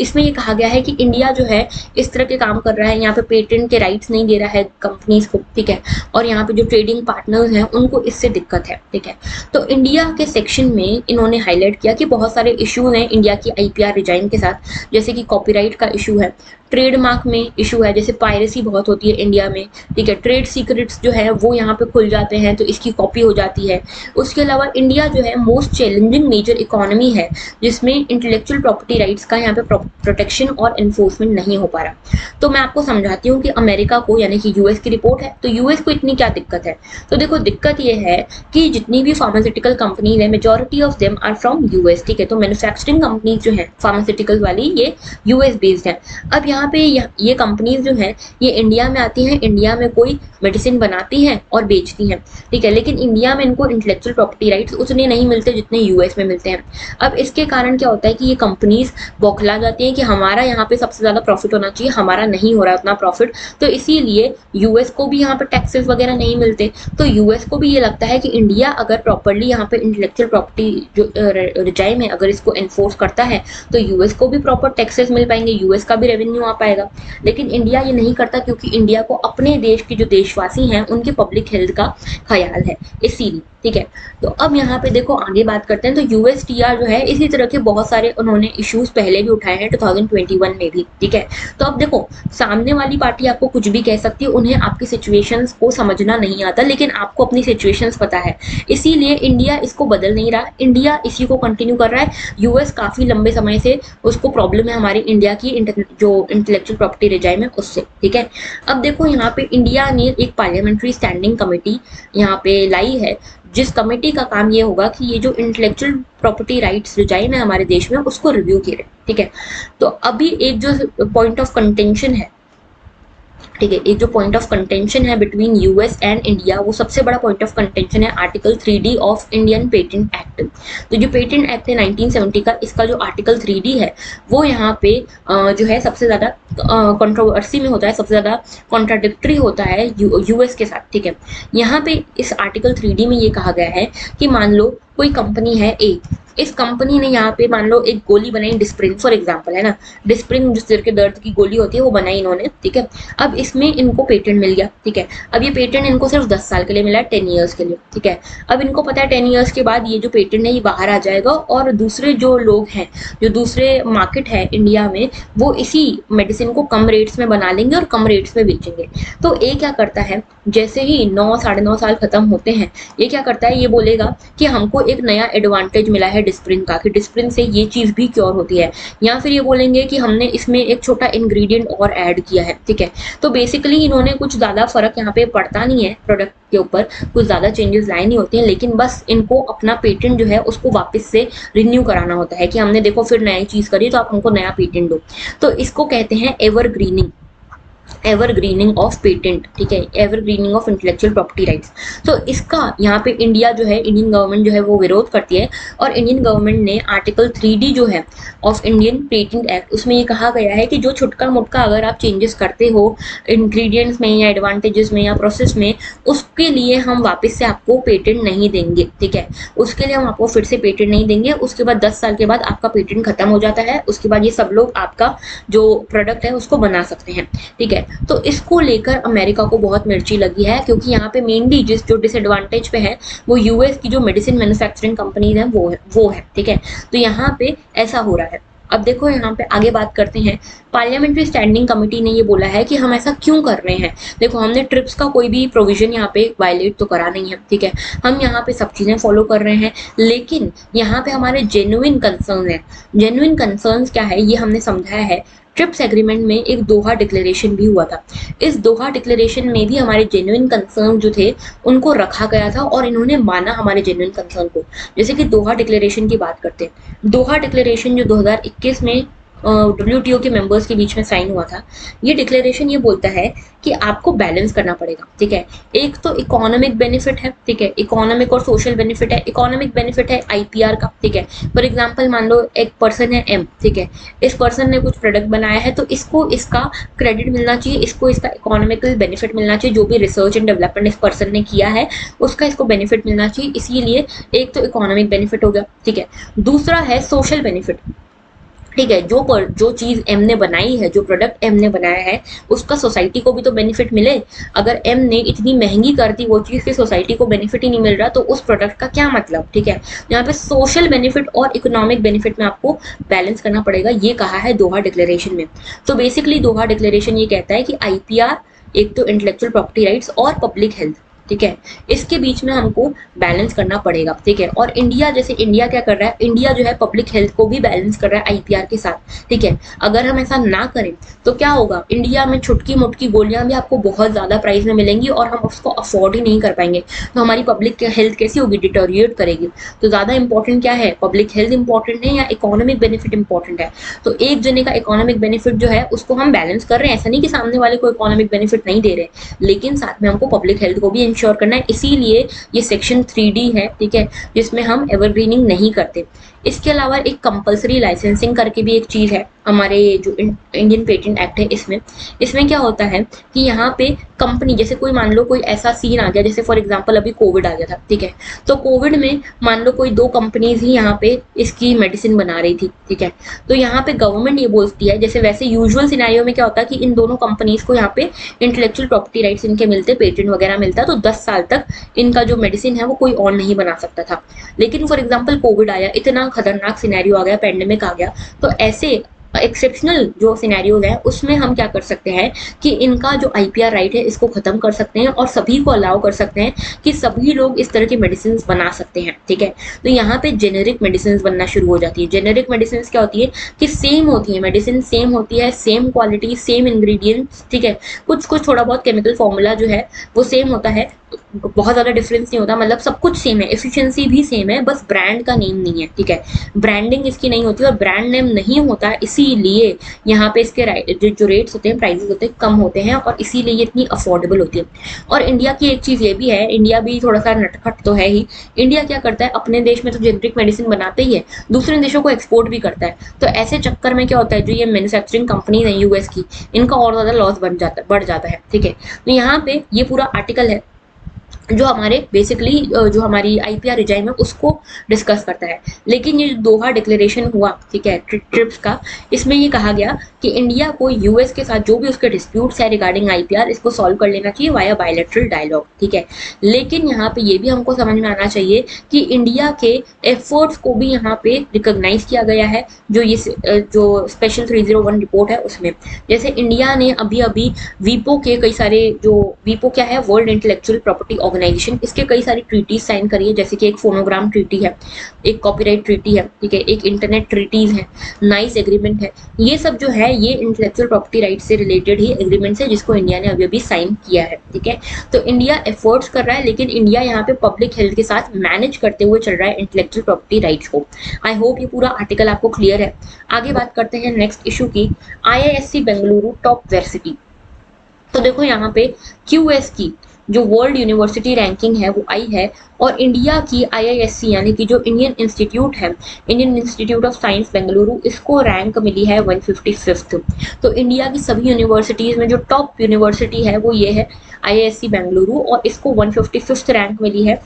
Speaker 1: इसमें ये कहा गया है कि इंडिया जो है इस तरह के काम कर रहा है, यहाँ पे पेटेंट के राइट्स नहीं दे रहा है कंपनीज को, ठीक है, और यहाँ पे जो ट्रेडिंग पार्टनर्स हैं उनको इससे दिक्कत है, ठीक है। तो इंडिया के सेक्शन में इन्होंने हाईलाइट किया कि बहुत सारे इश्यूज हैं इंडिया की आईपीआर रिजाइन के साथ, जैसे कि कॉपीराइट का इशू है, ट्रेडमार्क में इशू है, जैसे पायरेसी बहुत होती है इंडिया में, ठीक है, ट्रेड सीक्रेट्स जो है वो यहाँ पे खुल जाते हैं तो इसकी कॉपी हो जाती है। उसके अलावा इंडिया जो है मोस्ट चैलेंजिंग मेजर इकोनॉमी है जिसमें इंटेलेक्चुअल प्रॉपर्टी राइट्स का यहाँ पे प्रोटेक्शन और एनफोर्समेंट नहीं हो पा रहा। तो मैं आपको समझाती हूँ कि अमेरिका को, यानी कि यूएस की रिपोर्ट है, तो यूएस को इतनी क्या दिक्कत है। तो देखो दिक्कत ये है कि जितनी भी फार्मास्यूटिकल कंपनीज है majority of them are from US, ठीक है। तो मैन्युफैक्चरिंग कंपनीज जो है फार्मास्यूटिकल वाली ये यूएस बेस्ड है। अब यहाँ पे ये कंपनीज जो है ये इंडिया में आती हैं, इंडिया में कोई मेडिसिन बनाती हैं और बेचती हैं, ठीक है, लेकिन इंडिया में इनको इंटेलेक्चुअल प्रॉपर्टी राइट्स उतने नहीं मिलते जितने यूएस में मिलते हैं। अब इसके कारण क्या होता है कि ये कंपनीज बौखला जाती हैं कि हमारा यहाँ पे सबसे ज्यादा प्रॉफिट होना चाहिए, हमारा नहीं हो रहा है उतना प्रॉफिट, तो इसीलिए यूएस को भी यहाँ पे टैक्सेस वगैरह नहीं मिलते। तो यूएस को भी ये लगता है कि इंडिया अगर प्रॉपरली यहाँ पे इंटेलेक्चुअल प्रॉपर्टी जो रिजाइम है अगर इसको एनफोर्स करता है तो यूएस को भी प्रॉपर टैक्सेस मिल पाएंगे, यूएस का भी रेवेन्यू आ पाएगा। लेकिन इंडिया ये नहीं करता क्योंकि इंडिया को अपने देश के जो देशवासी हैं उनके पब्लिक हेल्थ का ख्याल है, इसीलिए, ठीक है। तो अब यहाँ पे देखो आगे बात करते हैं। तो यूएसटीआर जो है इसी तरह के बहुत सारे उन्होंने इश्यूज पहले भी उठाए हैं 2021 में भी, ठीक है। तो अब देखो सामने वाली पार्टी आपको कुछ भी कह सकती है, उन्हें आपकी सिचुएशंस को समझना नहीं आता, लेकिन आपको अपनी सिचुएशंस पता है, इसीलिए इंडिया इसको बदल नहीं रहा, इंडिया इसी को कंटिन्यू कर रहा है। यूएस काफी लंबे समय से उसको प्रॉब्लम है हमारी इंडिया की जो इंटेलेक्चुअल प्रॉपर्टी रिजाइम है उससे, ठीक है। अब देखो यहाँ पे इंडिया ने एक पार्लियामेंट्री स्टैंडिंग कमेटी यहाँ पे लाई है, जिस कमेटी का काम ये होगा कि ये जो इंटेलेक्चुअल प्रॉपर्टी राइट्स रिजाइम है हमारे देश में उसको रिव्यू करे, ठीक है। तो अभी एक जो पॉइंट ऑफ कंटेंशन है, ठीक है, एक जो पॉइंट ऑफ कंटेंशन है बिटवीन यूएस एंड इंडिया, वो सबसे बड़ा पॉइंट ऑफ कंटेंशन है article 3D of Indian patent act. तो जो पेटेंट एक्ट है 1970 का, इसका जो आर्टिकल 3D है वो यहाँ पे जो है सबसे ज्यादा कंट्रोवर्सी में होता है, सबसे ज्यादा कॉन्ट्राडिक्टरी होता है यूएस के साथ, ठीक है। यहाँ पे इस आर्टिकल 3D में ये कहा गया है कि मान लो कोई कंपनी है ए, इस कंपनी ने यहाँ पे मान लो एक गोली बनाई डिस्प्रिन फॉर एग्जांपल, है ना, डिस्प्रिन जो सिर के दर्द की गोली होती है वो बनाई इन्होंने, ठीक है। अब इसमें इनको पेटेंट मिल गया, ठीक है। अब ये पेटेंट इनको सिर्फ 10 साल के लिए मिला है, 10 ईयर्स के लिए, ठीक है। अब इनको पता है 10 ईयर्स के बाद ये जो पेटेंट है ये बाहर आ जाएगा और दूसरे जो लोग हैं, जो दूसरे मार्केट है इंडिया में, वो इसी मेडिसिन को कम रेट्स में बना लेंगे और कम रेट्स में बेचेंगे। तो ये क्या करता है, जैसे ही 9 साढ़े 9 साल खत्म होते हैं, ये क्या करता है, ये बोलेगा कि हमको एक नया एडवांटेज मिला है डिस्प्रिन का, कि डिस्प्रिन से ये चीज भी क्योर होती है, या फिर ये बोलेंगे कि हमने इसमें एक छोटा इंग्रेडिएंट और ऐड किया है, ठीक है। तो बेसिकली इन्होंने कुछ ज्यादा फर्क यहाँ पे पड़ता नहीं है, प्रोडक्ट के ऊपर कुछ ज्यादा चेंजेस लाए नहीं होते हैं, लेकिन बस इनको अपना पेटेंट जो है उसको वापस से रिन्यू कराना होता है कि हमने देखो फिर नई चीज करी तो आप हमको नया पेटेंट दो। तो इसको कहते हैं एवरग्रीनिंग, एवरग्रीनिंग ऑफ पेटेंट, ठीक है, evergreening of intellectual property rights. तो इसका यहाँ पे इंडिया जो है, इंडियन गवर्नमेंट जो है वो विरोध करती है, और इंडियन गवर्नमेंट ने आर्टिकल 3D जो है ऑफ इंडियन पेटेंट एक्ट, उसमें ये कहा गया है कि जो छुटका मुटका अगर आप चेंजेस करते हो इंग्रेडिएंट्स में या एडवांटेजेस में या प्रोसेस में, उसके लिए हम वापस से आपको पेटेंट नहीं देंगे, ठीक है। उसके लिए हम आपको फिर से पेटेंट नहीं देंगे, उसके बाद 10 साल के बाद आपका पेटेंट खत्म हो जाता है, उसके बाद ये सब लोग आपका जो प्रोडक्ट है उसको बना सकते हैं, ठीक है। तो इसको लेकर अमेरिका को बहुत मिर्ची लगी है, क्योंकि यहाँ पे मेनली जो डिसएडवांटेज पे है वो यूएस की जो मेडिसिन मैन्युफैक्चरिंग कंपनीज हैं वो है, ठीक है। तो यहाँ पे ऐसा हो रहा है। अब देखो यहाँ पे आगे बात करते हैं। पार्लियामेंट्री स्टैंडिंग कमेटी ने ये बोला है कि हम ऐसा क्यों कर रहे हैं। देखो हमने ट्रिप्स का कोई भी प्रोविजन यहाँ पे वायलेट तो करा नहीं है, ठीक है, हम यहाँ पे सब चीजें फॉलो कर रहे हैं, लेकिन यहाँ पे हमारे जेन्युइन कंसर्न है। जेन्युइन कंसर्न क्या है ये हमने समझाया है। ट्रिप्स एग्रीमेंट में एक दोहा डिक्लेरेशन भी हुआ था, इस दोहा डिक्लेरेशन में भी हमारे जेन्युइन कंसर्न जो थे उनको रखा गया था और इन्होंने माना हमारे जेन्युइन कंसर्न को। जैसे कि दोहा डिक्लेरेशन की बात करते हैं, दोहा डिक्लेरेशन जो 2021 में WTO के मेंबर्स के बीच में साइन हुआ था। ये डिक्लेरेशन ये बोलता है कि आपको बैलेंस करना पड़ेगा, ठीक है। एक तो इकोनॉमिक बेनिफिट है, ठीक है, इकोनॉमिक और सोशल बेनिफिट है। इकोनॉमिक बेनिफिट है IPR का, ठीक है। फॉर एग्जांपल मान लो एक पर्सन है M, ठीक है, इस पर्सन ने कुछ प्रोडक्ट बनाया है, तो इसको इसका क्रेडिट मिलना चाहिए, इसको इसका इकोनॉमिकल बेनिफिट मिलना चाहिए, जो भी रिसर्च एंड डेवलपमेंट इस पर्सन ने किया है उसका इसको बेनिफिट मिलना चाहिए। इसीलिए एक तो इकोनॉमिक बेनिफिट हो गया, ठीक है। दूसरा है सोशल बेनिफिट, ठीक है। जो चीज एम ने बनाई है, जो प्रोडक्ट एम ने बनाया है, उसका सोसाइटी को भी तो बेनिफिट मिले। अगर एम ने इतनी महंगी कर दी वो चीज कि सोसाइटी को बेनिफिट ही नहीं मिल रहा, तो उस प्रोडक्ट का क्या मतलब, ठीक है। यहाँ पे सोशल बेनिफिट और इकोनॉमिक बेनिफिट में आपको बैलेंस करना पड़ेगा, ये कहा है दोहा डिक्लेरेशन में। तो बेसिकली दोहा डिक्लेरेशन ये कहता है कि IPR, एक तो इंटेलेक्चुअल प्रॉपर्टी राइट्स और पब्लिक हेल्थ, ठीक है, इसके बीच में हमको बैलेंस करना पड़ेगा, ठीक है। और इंडिया, जैसे इंडिया क्या कर रहा है, इंडिया जो है पब्लिक हेल्थ को भी बैलेंस कर रहा है IPR के साथ, ठीक है। अगर हम ऐसा ना करें तो क्या होगा, इंडिया में छुटकी मुटकी गोलियां भी आपको बहुत ज्यादा प्राइस में मिलेंगी और हम उसको अफोर्ड ही नहीं कर पाएंगे, तो हमारी पब्लिक हेल्थ कैसी होगी, डिटोरिएट करेगी। तो ज्यादा इंपॉर्टेंट क्या है, पब्लिक हेल्थ इंपॉर्टेंट है या इकोनॉमिक बेनिफिट इंपॉर्टेंट है। तो एक जने का इकोनॉमिक बेनिफिट जो है उसको हम बैलेंस कर रहे हैं, ऐसा नहीं कि सामने वाले को इकोनॉमिक बेनिफिट नहीं दे रहे, लेकिन साथ में हमको पब्लिक हेल्थ को भी इंश्योर करना है। इसीलिए ये सेक्शन 3D है, ठीक है, जिसमें हम एवरग्रीनिंग नहीं करते। इसके अलावा एक कंपलसरी लाइसेंसिंग करके भी एक चीज है हमारे जो इंडियन पेटेंट एक्ट है, इसमें क्या होता है कि यहाँ पे कंपनी, जैसे कोई मान लो कोई ऐसा सीन आ गया, जैसे फॉर एग्जांपल अभी कोविड आ गया था, ठीक है, तो कोविड में मान लो कोई 2 कंपनीज ही यहाँ पे इसकी मेडिसिन बना रही थी, ठीक है। तो यहाँ पे गवर्नमेंट ये बोलती है, जैसे वैसे यूजुअल सिनेरियो में क्या होता है कि इन दोनों कंपनीज को यहाँ पे इंटेलेक्चुअल प्रॉपर्टी राइट्स इनके मिलते, पेटेंट वगैरह मिलता, तो 10 साल तक इनका जो मेडिसिन है वो कोई और नहीं बना सकता था। लेकिन फॉर एग्जांपल कोविड आया, इतना खतरनाक सिनेरियो आ गया, पेंडेमिक आ गया, तो ऐसे एक्सेप्शनल जो सिनेरियोज है उसमें हम क्या कर सकते हैं कि इनका जो IPR राइट है इसको खत्म कर सकते हैं और सभी को अलाउ कर सकते हैं कि सभी लोग इस तरह की मेडिसिन बना सकते हैं, ठीक है। तो यहाँ पे जेनेरिक मेडिसिन बनना शुरू हो जाती है। जेनेरिक मेडिसिन क्या होती है कि सेम होती है, मेडिसिन सेम होती है, सेम क्वालिटी, सेम इंग्रेडिएंट्स, ठीक है, कुछ थोड़ा बहुत केमिकल फॉर्मूला जो है वो सेम होता है, बहुत ज्यादा डिफरेंस नहीं होता, मतलब सब कुछ सेम है, एफिशिएंसी भी सेम है, बस ब्रांड का नेम नहीं है, ठीक है। ब्रांडिंग इसकी नहीं होती और ब्रांड नेम नहीं होता, इसीलिए यहाँ पे इसके जो रेट्स होते हैं, प्राइसेस होते हैं, कम होते हैं और इसीलिए ये इतनी अफोर्डेबल होती है। और इंडिया की एक चीज ये भी है, इंडिया भी थोड़ा सा नटखट तो है ही। इंडिया क्या करता है, अपने देश में तो जेनेरिक मेडिसिन बनाते ही है, दूसरे देशों को एक्सपोर्ट भी करता है। तो ऐसे चक्कर में क्या होता है, जो ये मैन्युफैक्चरिंग कंपनी है US की, इनका और ज्यादा लॉस बढ़ जाता है, ठीक है। तो यहाँ पे ये पूरा आर्टिकल है जो हमारे बेसिकली जो हमारी IPR रिजाइम है उसको डिस्कस करता है। लेकिन ये दोहा डिक्लेरेशन हुआ, ठीक है, ट्रिप्स का, इसमें ये कहा गया कि इंडिया को US के साथ जो भी उसके डिस्प्यूट्स है रिगार्डिंग IPR, इसको सॉल्व कर लेना चाहिए वाया बायलैटरल डायलॉग, ठीक है। लेकिन यहाँ पे ये भी हमको समझ में आना चाहिए कि इंडिया के एफर्ट्स को भी यहाँ पे रिकॉग्नाइज किया गया है, जो ये जो स्पेशल 301 रिपोर्ट है उसमें। जैसे इंडिया ने अभी अभी वीपो के कई सारे, जो वीपो क्या है, वर्ल्ड इंटेलेक्चुअल प्रॉपर्टी ऑर्गेनाइजेशन, इसके कई सारी ट्रीटीज साइन करी है, जैसे कि एक फोनोग्राम ट्रीटी है, एक कॉपीराइट ट्रीटी है, ठीक है, एक इंटरनेट ट्रीटीज है, नाइस एग्रीमेंट है। ये सब जो है ये इंटेलेक्चुअल प्रॉपर्टी राइट से रिलेटेड ही एग्रीमेंट्स है जिसको इंडिया ने अभी अभी साइन किया है, ठीक है। तो इंडिया एफर्ट्स कर रहा है, लेकिन इंडिया यहाँ पे पब्लिक हेल्थ के साथ मैनेज करते हुए चल रहा है इंटेलेक्चुअल प्रॉपर्टी राइट्स को। आई होप ये पूरा आर्टिकल आपको क्लियर है। आगे बात करते हैं नेक्स्ट इशू की, IISc बेंगलुरु टॉप यूनिवर्सिटी। तो देखो यहाँ पे QS की जो वर्ल्ड यूनिवर्सिटी रैंकिंग है वो आई है, और इंडिया की IISc यानी कि जो इंडियन इंस्टीट्यूट है, Indian institute of science Bengaluru, इसको रैंक मिली है 155th। तो इंडिया की सभी यूनिवर्सिटीज में जो टॉप यूनिवर्सिटी है वो ये है IISc बेंगलुरु, और इसको 155th रैंक मिली है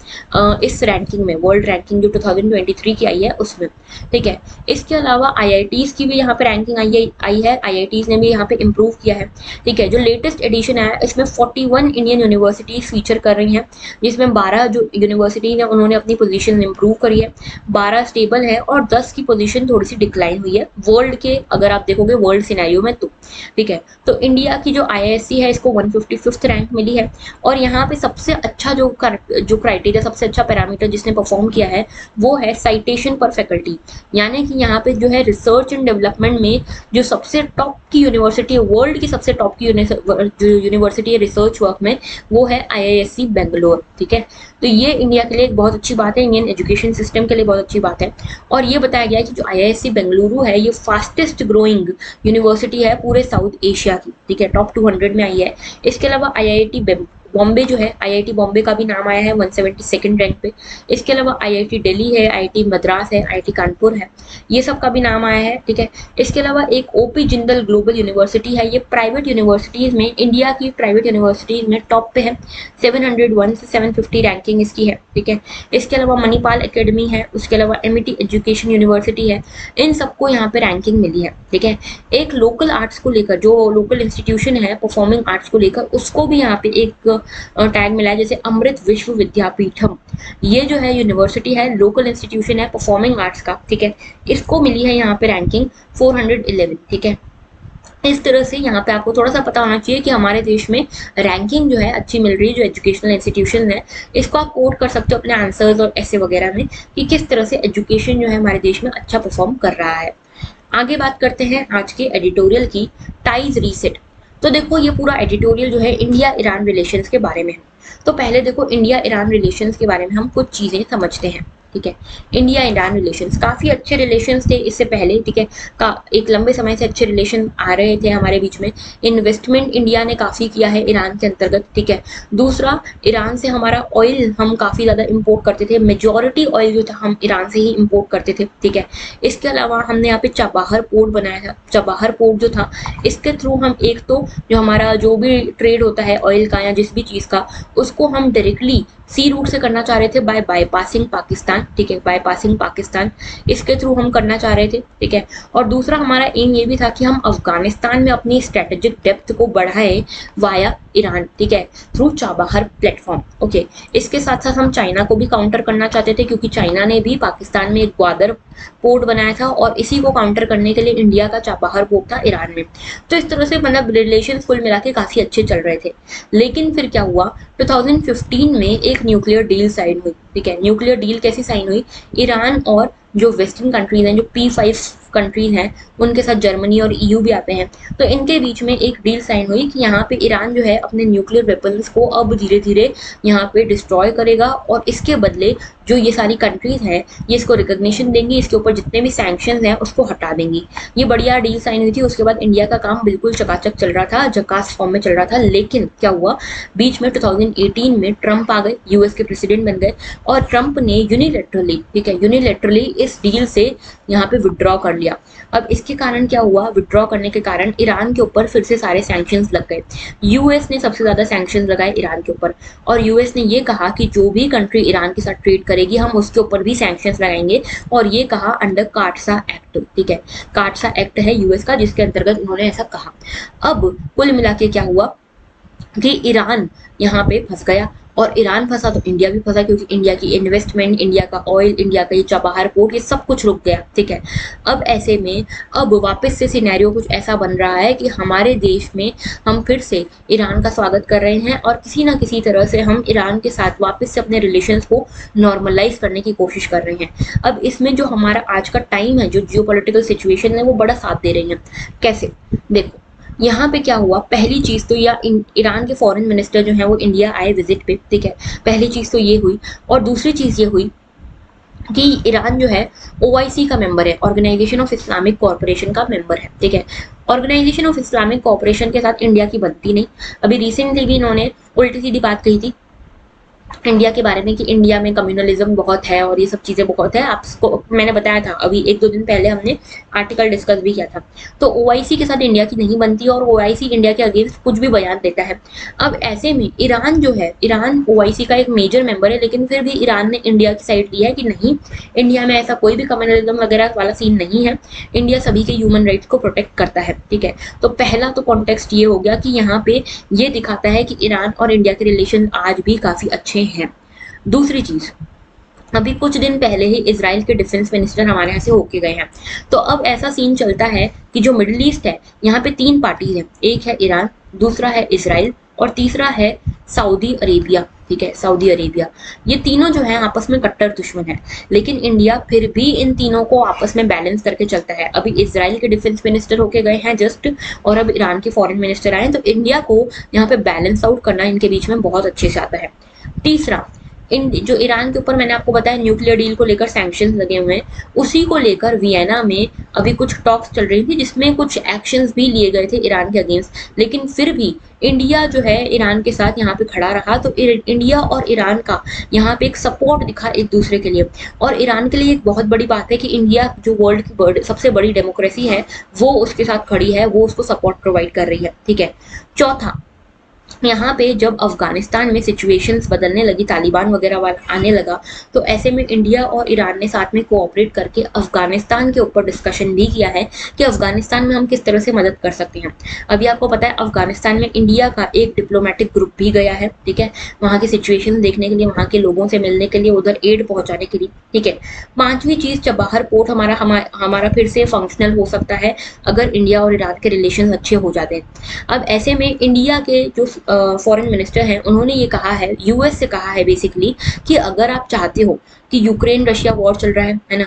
Speaker 1: इस रैंकिंग में, वर्ल्ड रैंकिंग जो 2023 की आई है उसमें, ठीक है। इसके अलावा IITs की भी यहाँ पे रैंकिंग आई है, IITs ने भी यहाँ पे इम्प्रूव किया है, ठीक है। जो लेटेस्ट एडिशन है इसमें 41 इंडियन यूनिवर्सिटीज फीचर कर रही हैं, जिसमें 12 जो यूनिवर्सिटी है उन्होंने अपनी पोजीशन इंप्रूव करी है, 12 स्टेबल है और 10 की पोजीशन थोड़ी सी डिक्लाइन हुई है वर्ल्ड के, अगर आप देखोगे वर्ल्ड सिनेरियो में तो, ठीक है। तो इंडिया की जो IISc है इसको 155th रैंक मिली है, और यहाँ पे सबसे अच्छा जो क्राइटेरिया, सबसे अच्छा पैरामीटर जिसने परफॉर्म किया है वो है साइटेशन पर फैकल्टी, यानी कि यहाँ पे जो है रिसर्च एंड डेवलपमेंट में जो सबसे टॉप की यूनिवर्सिटी है, वर्ल्ड की सबसे टॉप की यूनिवर्सिटी है रिसर्च वर्क में, वो है IISc बेंगलोर, ठीक है। तो ये इंडिया के लिए एक बहुत अच्छी बात है, इंडियन एजुकेशन सिस्टम के लिए बहुत अच्छी बात है। और ये बताया गया है कि जो IISc बेंगलुरु है ये फास्टेस्ट ग्रोइंग यूनिवर्सिटी है पूरे साउथ एशिया की, ठीक है, टॉप 200 में आई है। इसके अलावा IIT बॉम्बे जो है, IIT बॉम्बे का भी नाम आया है 172nd रैंक पे। इसके अलावा IIT दिल्ली है, IIT मद्रास है, IIT कानपुर है, ये सब का भी नाम आया है, ठीक है। इसके अलावा एक OP जिंदल ग्लोबल यूनिवर्सिटी है, ये प्राइवेट यूनिवर्सिटीज में, इंडिया की प्राइवेट यूनिवर्सिटीज में टॉप पे है, 701 से 750 रैंकिंग इसकी है, ठीक है। इसके अलावा मणिपाल एकेडमी है, उसके अलावा MIT एजुकेशन यूनिवर्सिटी है, इन सबको यहाँ पे रैंकिंग मिली है, ठीक है। एक लोकल आर्ट्स को लेकर, जो लोकल इंस्टीट्यूशन है परफॉर्मिंग आर्ट्स को लेकर, उसको भी यहाँ पे एक टैग मिला है, जैसे अमृत विश्व विद्यापीठम, ये जो है यूनिवर्सिटी है, लोकल इंस्टीट्यूशन है परफॉर्मिंग आर्ट्स का, ठीक है, इसको मिली है यहाँ पे रैंकिंग 411, ठीक है। इस तरह से यहाँ पे आपको थोड़ा सा पता होना चाहिए कि हमारे देश में रैंकिंग जो है अच्छी मिल रही है, जो एजुकेशनल इंस्टीट्यूशन है, इसको आप कोट कर सकते हो अपने आंसर्स और ऐसे वगैरह में कि किस तरह से एजुकेशन जो है हमारे देश में अच्छा परफॉर्म कर रहा है। आगे बात करते हैं आज के एडिटोरियल की, टाइज रीसेट। तो देखो ये पूरा एडिटोरियल जो है इंडिया ईरान रिलेशंस के बारे में है। तो पहले देखो इंडिया ईरान रिलेशंस के बारे में हम कुछ चीजें समझते हैं, ठीक है। इंडिया ईरान रिलेशंस काफी अच्छे रिलेशंस थे इससे पहले, ठीक है, एक लंबे समय से अच्छे रिलेशन आ रहे थे हमारे बीच में। इन्वेस्टमेंट इंडिया ने काफी किया है ईरान के अंतर्गत, ठीक है। दूसरा, ईरान से हमारा ऑयल हम काफी ज्यादा इंपोर्ट करते थे, मेजोरिटी ऑयल जो था हम ईरान से ही इंपोर्ट करते थे, ठीक है। इसके अलावा हमने यहाँ पे चाबहार पोर्ट बनाया था, चाबहार पोर्ट जो था इसके थ्रू हम एक तो जो हमारा जो भी ट्रेड होता है ऑयल का या जिस भी चीज का, उसको हम डायरेक्टली सी रूट से करना चाह रहे थे बाय बाईपासिंग पाकिस्तान, ठीक है, बाईपासिंग पाकिस्तान, इसके थ्रू हम करना चाह रहे थे, ठीक है। और दूसरा हमारा एम ये भी था कि हम अफगानिस्तान में अपनी स्ट्रेटेजिक डेप्थ को बढ़ाएं वाया ईरान, ठीक है, थ्रू चाबहार प्लेटफॉर्म, ओके। इसके साथ साथ हम चाइना को भी काउंटर करना चाहते थे, क्योंकि चाइना ने भी पाकिस्तान में एक ग्वादर पोर्ट बनाया था और इसी को काउंटर करने के लिए इंडिया का चाबहार पोर्ट था ईरान में। तो इस तरह से मतलब रिलेशन कुल मिला के काफी अच्छे चल रहे थे। लेकिन फिर क्या हुआ, 2015 में एक न्यूक्लियर डील साइन हुई, ठीक है। न्यूक्लियर डील कैसी साइन हुई, ईरान और जो वेस्टर्न कंट्रीज हैं, जो P5 कंट्रीज हैं, उनके साथ जर्मनी और EU भी आते हैं, तो इनके बीच में एक डील साइन हुई कि यहाँ पे ईरान जो है अपने न्यूक्लियर वेपन्स को अब धीरे धीरे यहाँ पे डिस्ट्रॉय करेगा और इसके बदले जो ये सारी कंट्रीज हैं ये इसको रिकॉग्निशन देंगी, इसके ऊपर जितने भी सैंक्शंस हैं उसको हटा देंगी। ये बढ़िया डील साइन हुई थी। उसके बाद इंडिया का काम बिल्कुल चकाचक चल रहा था, झकास फॉर्म में चल रहा था। लेकिन क्या हुआ, बीच में 2018 में ट्रंप आ गए, US के प्रेसिडेंट बन गए और ट्रंप ने यूनिलैटरली, ठीक है, यूनिलैटरली इस डील से यहाँ पे विड्रॉ कर लिया। अब इसके कारण क्या हुआ, विड्रॉ करने के कारण ईरान के ऊपर फिर से सारे सैंक्शंस लग गए। US ने सबसे ज्यादा सैंक्शंस लगाए ईरान के ऊपर और US ने ये कहा कि जो भी कंट्री ईरान के साथ ट्रेड करेगी हम उसके ऊपर भी सैंक्शंस लगाएंगे, और ये कहा अंडर काटसा एक्ट, ठीक है। काटसा एक्ट है US का, जिसके अंतर्गत उन्होंने ऐसा कहा। अब कुल मिला के क्या हुआ कि ईरान यहाँ पे फंस गया, और ईरान फंसा तो इंडिया भी फंसा, क्योंकि इंडिया की इन्वेस्टमेंट, इंडिया का ऑयल, इंडिया का ये चाबहार पोर्ट, ये सब कुछ रुक गया, ठीक है। अब ऐसे में अब वापस से सिनेरियो कुछ ऐसा बन रहा है कि हमारे देश में हम फिर से ईरान का स्वागत कर रहे हैं और किसी ना किसी तरह से हम ईरान के साथ वापस से अपने रिलेशंस को नॉर्मलाइज करने की कोशिश कर रहे हैं। अब इसमें जो हमारा आज का टाइम है, जो जियोपॉलिटिकल सिचुएशन है, वो बड़ा साथ दे रही है। कैसे, देखो यहाँ पे क्या हुआ, पहली चीज तो ईरान के फॉरेन मिनिस्टर जो है वो इंडिया आए विजिट पे, ठीक है, पहली चीज तो ये हुई। और दूसरी चीज ये हुई कि ईरान जो है OIC का मेंबर है, ऑर्गेनाइजेशन ऑफ इस्लामिक कॉर्पोरेशन का मेंबर है, ठीक है। ऑर्गेनाइजेशन ऑफ इस्लामिक कॉर्पोरेशन के साथ इंडिया की बनती नहीं। अभी रिसेंटली भी इन्होंने उल्टी सीधी बात कही थी इंडिया के बारे में कि इंडिया में कम्युनलिज्म बहुत है और ये सब चीजें बहुत है। आपको मैंने बताया था, अभी 1-2 दिन पहले हमने आर्टिकल डिस्कस भी किया था। तो OIC के साथ इंडिया की नहीं बनती और OIC इंडिया के अगेंस्ट कुछ भी बयान देता है। अब ऐसे में ईरान जो है, ईरान OIC का एक मेजर मेंबर है, लेकिन फिर भी ईरान ने इंडिया की साइड ली है कि नहीं, इंडिया में ऐसा कोई भी कम्युनलिज्म वगैरह वाला सीन नहीं है, इंडिया सभी के ह्यूमन राइट्स को प्रोटेक्ट करता है, ठीक है। तो पहला तो कॉन्टेक्स्ट ये हो गया कि यहाँ पे ये दिखाता है कि ईरान और इंडिया के रिलेशन आज भी काफी अच्छे हैं। दूसरी चीज, अभी कुछ दिन पहले ही इजराइल के डिफेंस मिनिस्टर हमारे यहाँ से होके गए हैं। तो अब ऐसा सीन चलता है कि जो मिडिल ईस्ट है, यहाँ पे 3 पार्टीज हैं, एक है ईरान, दूसरा है इजराइल और तीसरा है सऊदी अरेबिया, ठीक है, सऊदी अरेबिया। ये तीनों जो है आपस में कट्टर दुश्मन है, लेकिन इंडिया फिर भी इन तीनों को आपस में बैलेंस करके चलता है। अभी इजराइल के डिफेंस मिनिस्टर होके गए हैं जस्ट, और अब ईरान के फॉरेन मिनिस्टर आए, तो इंडिया को यहाँ पे बैलेंस आउट करना इनके बीच में बहुत अच्छे से आता है। तीसरा, जो ईरान के ऊपर मैंने आपको बताया न्यूक्लियर डील को लेकर सैंक्शंस लगे हुए हैं, उसी को लेकर वियना में अभी कुछ टॉक्स चल रही थी जिसमें कुछ एक्शंस भी लिए गए थे ईरान के अगेंस्ट। लेकिन फिर भी इंडिया जो है ईरान के साथ यहाँ पे खड़ा रहा, तो इंडिया और ईरान का यहाँ पे एक सपोर्ट दिखा एक दूसरे के लिए। और ईरान के लिए एक बहुत बड़ी बात है कि इंडिया जो वर्ल्ड की सबसे बड़ी डेमोक्रेसी है वो उसके साथ खड़ी है, वो उसको सपोर्ट प्रोवाइड कर रही है, ठीक है। चौथा, यहाँ पे जब अफगानिस्तान में सिचुएशंस बदलने लगी, तालिबान वगैरह आने लगा, तो ऐसे में इंडिया और ईरान ने साथ में कोऑपरेट करके अफगानिस्तान के ऊपर डिस्कशन भी किया है कि अफगानिस्तान में हम किस तरह से मदद कर सकते हैं। अभी आपको पता है अफगानिस्तान में इंडिया का एक डिप्लोमेटिक ग्रुप भी गया है, ठीक है, वहाँ की सिचुएशन देखने के लिए, वहाँ के लोगों से मिलने के लिए, उधर एड पहुंचाने के लिए, ठीक है। पांचवी चीज, चबाहर पोर्ट हमारा फिर से फंक्शनल हो सकता है अगर इंडिया और ईरान के रिलेशन अच्छे हो जाते हैं। अब ऐसे में इंडिया के जो फॉरेन मिनिस्टर हैं उन्होंने ये कहा है, यूएस से कहा है बेसिकली, कि अगर आप चाहते हो कि यूक्रेन रशिया वॉर चल रहा है ना,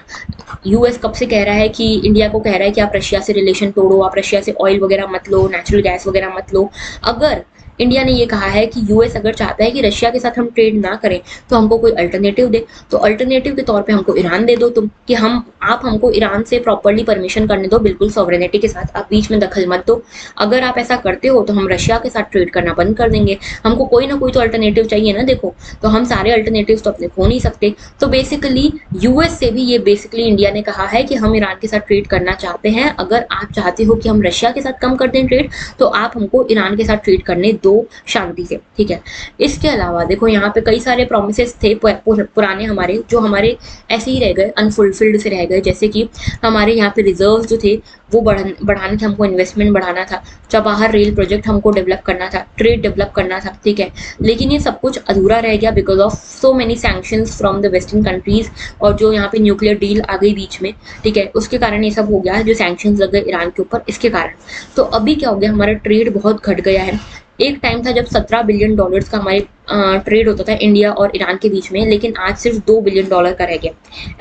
Speaker 1: यूएस कब से कह रहा है कि इंडिया को कह रहा है कि आप रशिया से रिलेशन तोड़ो, आप रशिया से ऑयल वगैरह मत लो, नेचुरल गैस वगैरह मत लो। अगर इंडिया ने ये कहा है कि यूएस अगर चाहता है कि रशिया के साथ हम ट्रेड ना करें तो हमको कोई अल्टरनेटिव दे, तो अल्टरनेटिव के तौर पे हमको ईरान दे दो तुम, कि आप हमको ईरान से प्रॉपर्ली परमिशन करने दो, बिल्कुल सॉवरेनिटी के साथ, आप बीच में दखल मत दो। अगर आप ऐसा करते हो तो हम रशिया के साथ ट्रेड करना बंद कर देंगे, हमको कोई ना कोई तो अल्टरनेटिव चाहिए ना, देखो तो हम सारे अल्टरनेटिव तो अपने खो नहीं सकते। तो बेसिकली यूएस से भी ये बेसिकली इंडिया ने कहा है कि हम ईरान के साथ ट्रेड करना चाहते हैं, अगर आप चाहते हो कि हम रशिया के साथ कम कर दें ट्रेड, तो आप हमको ईरान के साथ ट्रेड करने दो शांति से, ठीक है। इसके अलावा देखो यहाँ पे कई सारे प्रोमिसेस थे पुराने हमारे, जो हमारे ऐसे ही रह गए, अनफुलफिल्ड से रह गए। जैसे कि हमारे यहाँ पे रिजर्व जो थे वो बढ़ाने थे, हमको इन्वेस्टमेंट बढ़ाना था, चबाहर रेल प्रोजेक्ट हमको डेवलप करना था, ट्रेड डेवलप करना था, ठीक है। लेकिन ये सब कुछ अधूरा रह गया because of so many sanctions from the western countries, और जो यहाँ पे न्यूक्लियर डील आ गई बीच में, ठीक है, उसके कारण ये सब हो गया, जो सैंक्शंस लग गए ईरान के ऊपर, इसके कारण। तो अभी क्या हो गया, हमारा ट्रेड बहुत घट गया है। एक टाइम था जब $17 बिलियन का हमारे ट्रेड होता था इंडिया और ईरान के बीच में, लेकिन आज सिर्फ $2 बिलियन का रह गया।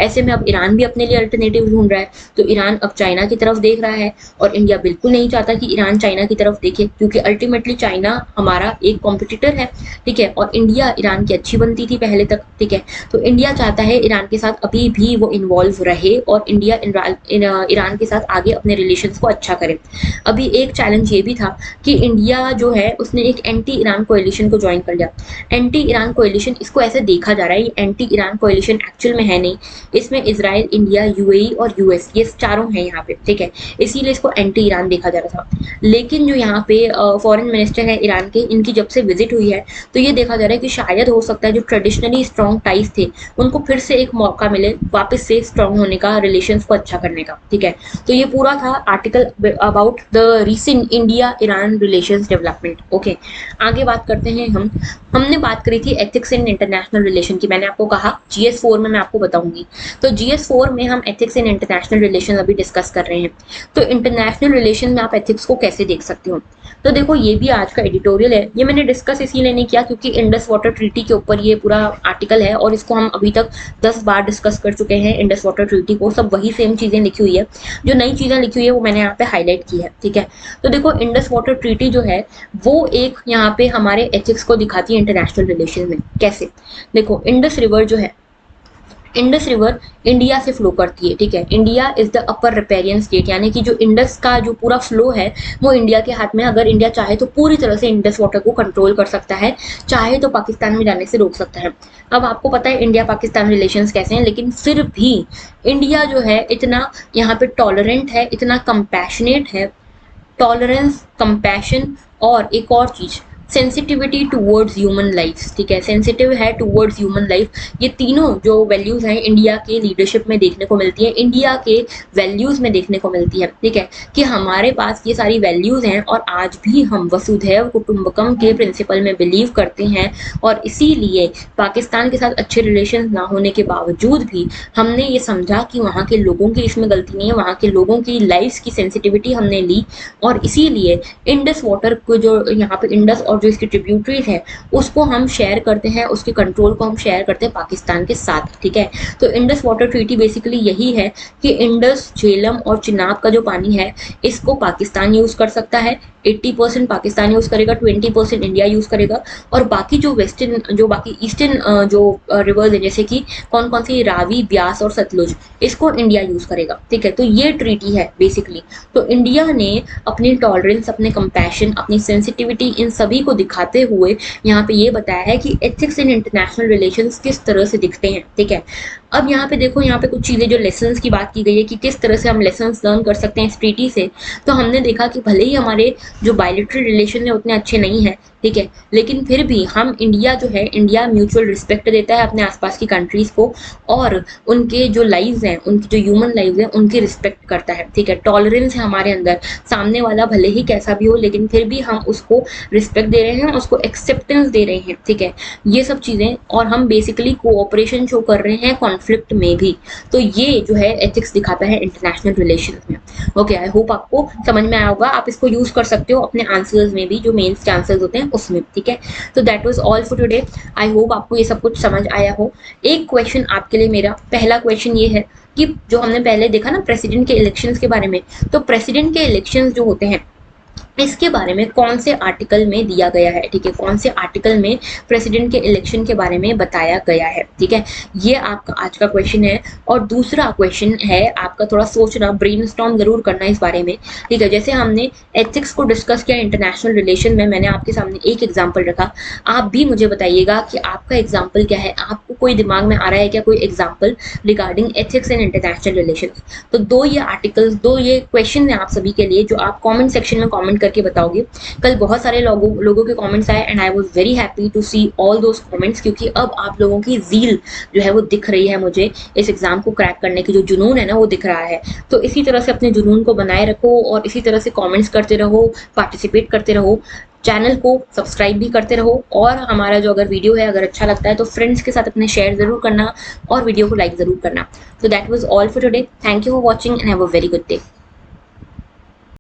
Speaker 1: ऐसे में अब ईरान भी अपने लिए अल्टरनेटिव ढूंढ रहा है, तो ईरान अब चाइना की तरफ देख रहा है, और इंडिया बिल्कुल नहीं चाहता कि ईरान चाइना की तरफ देखे, क्योंकि अल्टीमेटली चाइना हमारा एक कॉम्पिटिटर है, ठीक है, और इंडिया ईरान की अच्छी बनती थी पहले तक, ठीक है। तो इंडिया चाहता है ईरान के साथ अभी भी वो इन्वॉल्व रहे, और इंडिया ईरान के साथ आगे अपने रिलेशंस को अच्छा करे। अभी एक चैलेंज ये भी था कि इंडिया जो है उसने एक एंटी ईरान कोएलिशन को ज्वाइन कर लिया। एंटी ईरान कोएलिशन, इसको ऐसे देखा जा रहा है, ये एंटी ईरान कोएलिशन एक्चुअल में है नहीं, इसमें इजराइल, इंडिया, यूएई और यूएस, ये चारों हैं यहाँ पे, ठीक है, इसीलिए इसको एंटी ईरान देखा जा रहा था। लेकिन जो यहाँ पे फॉरेन मिनिस्टर है ईरान के, इनकी जब से विजिट हुई है तो ये देखा जा रहा है कि शायद हो सकता है जो ट्रेडिशनली स्ट्रॉन्ग टाइज थे उनको फिर से एक मौका मिले वापस से स्ट्रॉन्ग होने का, रिलेशन को अच्छा करने का, ठीक है। तो ये पूरा था article about the recent India Iran relation development. Okay, आगे बात करते हैं। हमने बात करी थी एथिक्स इन इंटरनेशनल रिलेशन की, मैंने आपको कहा GS4 में मैं आपको बताऊंगी। तो GS4 में हम एथिक्स इन इंटरनेशनल रिलेशन अभी डिस्कस कर रहे हैं। तो इंटरनेशनल रिलेशन में आप एथिक्स को कैसे देख सकते हो, तो देखो ये भी आज का एडिटोरियल है, ये मैंने डिस्कस इसीलिए नहीं किया क्योंकि इंडस वाटर ट्रीटी के ऊपर ये पूरा आर्टिकल है, और इसको हम अभी तक 10 बार डिस्कस कर चुके हैं। इंडस वाटर ट्रीटी को सब वही सेम चीजें लिखी हुई है, जो नई चीजें लिखी हुई है वो मैंने यहाँ पे हाईलाइट की है, ठीक है। तो देखो इंडस वाटर ट्रीटी जो है वो एक यहाँ पे हमारे एथिक्स को दिखाती है इंटरनेशनल रिलेशन में। कैसे, देखो इंडस रिवर जो है, इंडस रिवर इंडिया से फ्लो करती है, ठीक है। India is the upper riparian state, यानी कि जो इंडस का जो पूरा फ्लो है वो इंडिया के हाथ में। अगर इंडिया चाहे तो पूरी तरह से इंडस वाटर को कंट्रोल कर सकता है, चाहे तो पाकिस्तान में जाने से रोक सकता है। अब आपको पता है इंडिया पाकिस्तान रिलेशंस कैसे हैं, लेकिन फिर भी इंडिया जो है इतना यहाँ पे टॉलरेंट है, इतना कंपैशनेट है, टॉलरेंस, कंपैशन, और एक और चीज सेंसिटिविटी टूवर्ड्स ह्यूमन लाइफ, ठीक है, सेंसिटिव है टूवर्ड्स ह्यूमन लाइफ। ये तीनों जो वैल्यूज हैं इंडिया के लीडरशिप में देखने को मिलती है, इंडिया के वैल्यूज में देखने को मिलती है, ठीक है, कि हमारे पास ये सारी वैल्यूज हैं और आज भी हम वसुधैव कुटुंबकम के प्रिंसिपल में बिलीव करते हैं। और इसीलिए पाकिस्तान के साथ अच्छे रिलेशन ना होने के बावजूद भी हमने ये समझा कि वहाँ के लोगों की इसमें गलती नहीं है, वहाँ के लोगों की लाइफ की सेंसिटिविटी हमने ली, और इसीलिए इंडस वाटर को जो यहाँ पे इंडस और जो इसकी ट्रिब्यूटरीज है उसको हम शेयर करते हैं, उसके कंट्रोल को हम शेयर करते हैं पाकिस्तान के साथ, ठीक है। तो इंडस वाटर ट्रीटी बेसिकली यही है कि इंडस, झेलम और चिनाब का जो पानी है इसको पाकिस्तान यूज कर सकता है, 80% पाकिस्तान यूज़ करेगा, 20% इंडिया यूज़ करेगा, और बाकी जो बाकी ईस्टर्न जो रिवर्स है, जैसे कि कौन कौन सी, रावी, ब्यास और सतलुज, इसको इंडिया यूज़ करेगा। ठीक है, तो ये ट्रीटी है बेसिकली। तो इंडिया ने अपनी टॉलरेंस, अपने कंपैशन, अपनी सेंसिटिविटी, इन सभी को दिखाते हुए यहाँ पे ये बताया है कि एथिक्स इन इंटरनेशनल रिलेशंस किस तरह से दिखते हैं। ठीक है, अब यहाँ पे देखो, यहाँ पे कुछ चीज़ें जो लेसन्स की बात की गई है कि किस तरह से हम लेसन्स लर्न कर सकते हैं इस ट्रीटी से। तो हमने देखा कि भले ही हमारे जो बायलैटरल रिलेशन है उतने अच्छे नहीं है, ठीक है, लेकिन फिर भी हम इंडिया जो है, इंडिया म्यूचुअल रिस्पेक्ट देता है अपने आसपास की कंट्रीज को, और उनके जो लाइव्स हैं, उनकी जो ह्यूमन लाइव्स हैं, उनकी रिस्पेक्ट करता है। ठीक है, टॉलरेंस है हमारे अंदर, सामने वाला भले ही कैसा भी हो लेकिन फिर भी हम उसको रिस्पेक्ट दे रहे हैं, उसको एक्सेप्टेंस दे रहे हैं। ठीक है, ये सब चीज़ें, और हम बेसिकली कोऑपरेशन शो कर रहे हैं कॉन्फ्लिक्ट में भी। तो ये जो है एथिक्स दिखाता है इंटरनेशनल रिलेशन में। ओके, आई होप आपको समझ में आया होगा। आप इसको यूज कर सकते हो अपने आंसर्स में भी, जो मेंस के आंसर्स होते हैं उसमें। ठीक है, तो that was all for today. I hope आपको ये सब कुछ समझ आया हो। एक क्वेश्चन आपके लिए, मेरा पहला क्वेश्चन ये है कि जो हमने पहले देखा ना प्रेसिडेंट के इलेक्शंस के बारे में, तो प्रेसिडेंट के इलेक्शंस जो होते हैं इसके बारे में कौन से आर्टिकल में दिया गया है। ठीक है, कौन से आर्टिकल में प्रेसिडेंट के इलेक्शन के बारे में बताया गया है। ठीक है, ये आपका आज का क्वेश्चन है। और दूसरा क्वेश्चन है आपका, थोड़ा सोचना, ब्रेनस्टॉर्म जरूर करना इस बारे में। ठीक है, जैसे हमने एथिक्स को डिस्कस किया इंटरनेशनल रिलेशन में, मैंने आपके सामने एक एग्जाम्पल रखा, आप भी मुझे बताइएगा कि आपका एग्जाम्पल क्या है। आपको कोई दिमाग में आ रहा है क्या कोई example regarding ethics in international relation? तो दो ये आर्टिकल्स, दो ये क्वेश्चन है आप सभी के लिए, जो आप कॉमेंट सेक्शन में कॉमेंट करके बताओगे। कल बहुत सारे लोगों के कमेंट्स आए and I was very happy to see all those comments, क्योंकि अब आप लोगों की ज़ील जो है वो दिख रही है मुझे, इस एग्जाम को क्रैक करने की जो जुनून है ना वो दिख रहा है। तो इसी तरह से अपने जुनून को बनाए रखो और इसी तरह से कमेंट्स करते रहो, पार्टिसिपेट करते रहो, चैनल को सब्सक्राइब भी करते रहो, और हमारा जो अगर वीडियो है अगर अच्छा लगता है तो फ्रेंड्स के साथ अपने शेयर जरूर करना और वीडियो को लाइक जरूर करना। So that was all for today. Thank you for watching and have a very good day.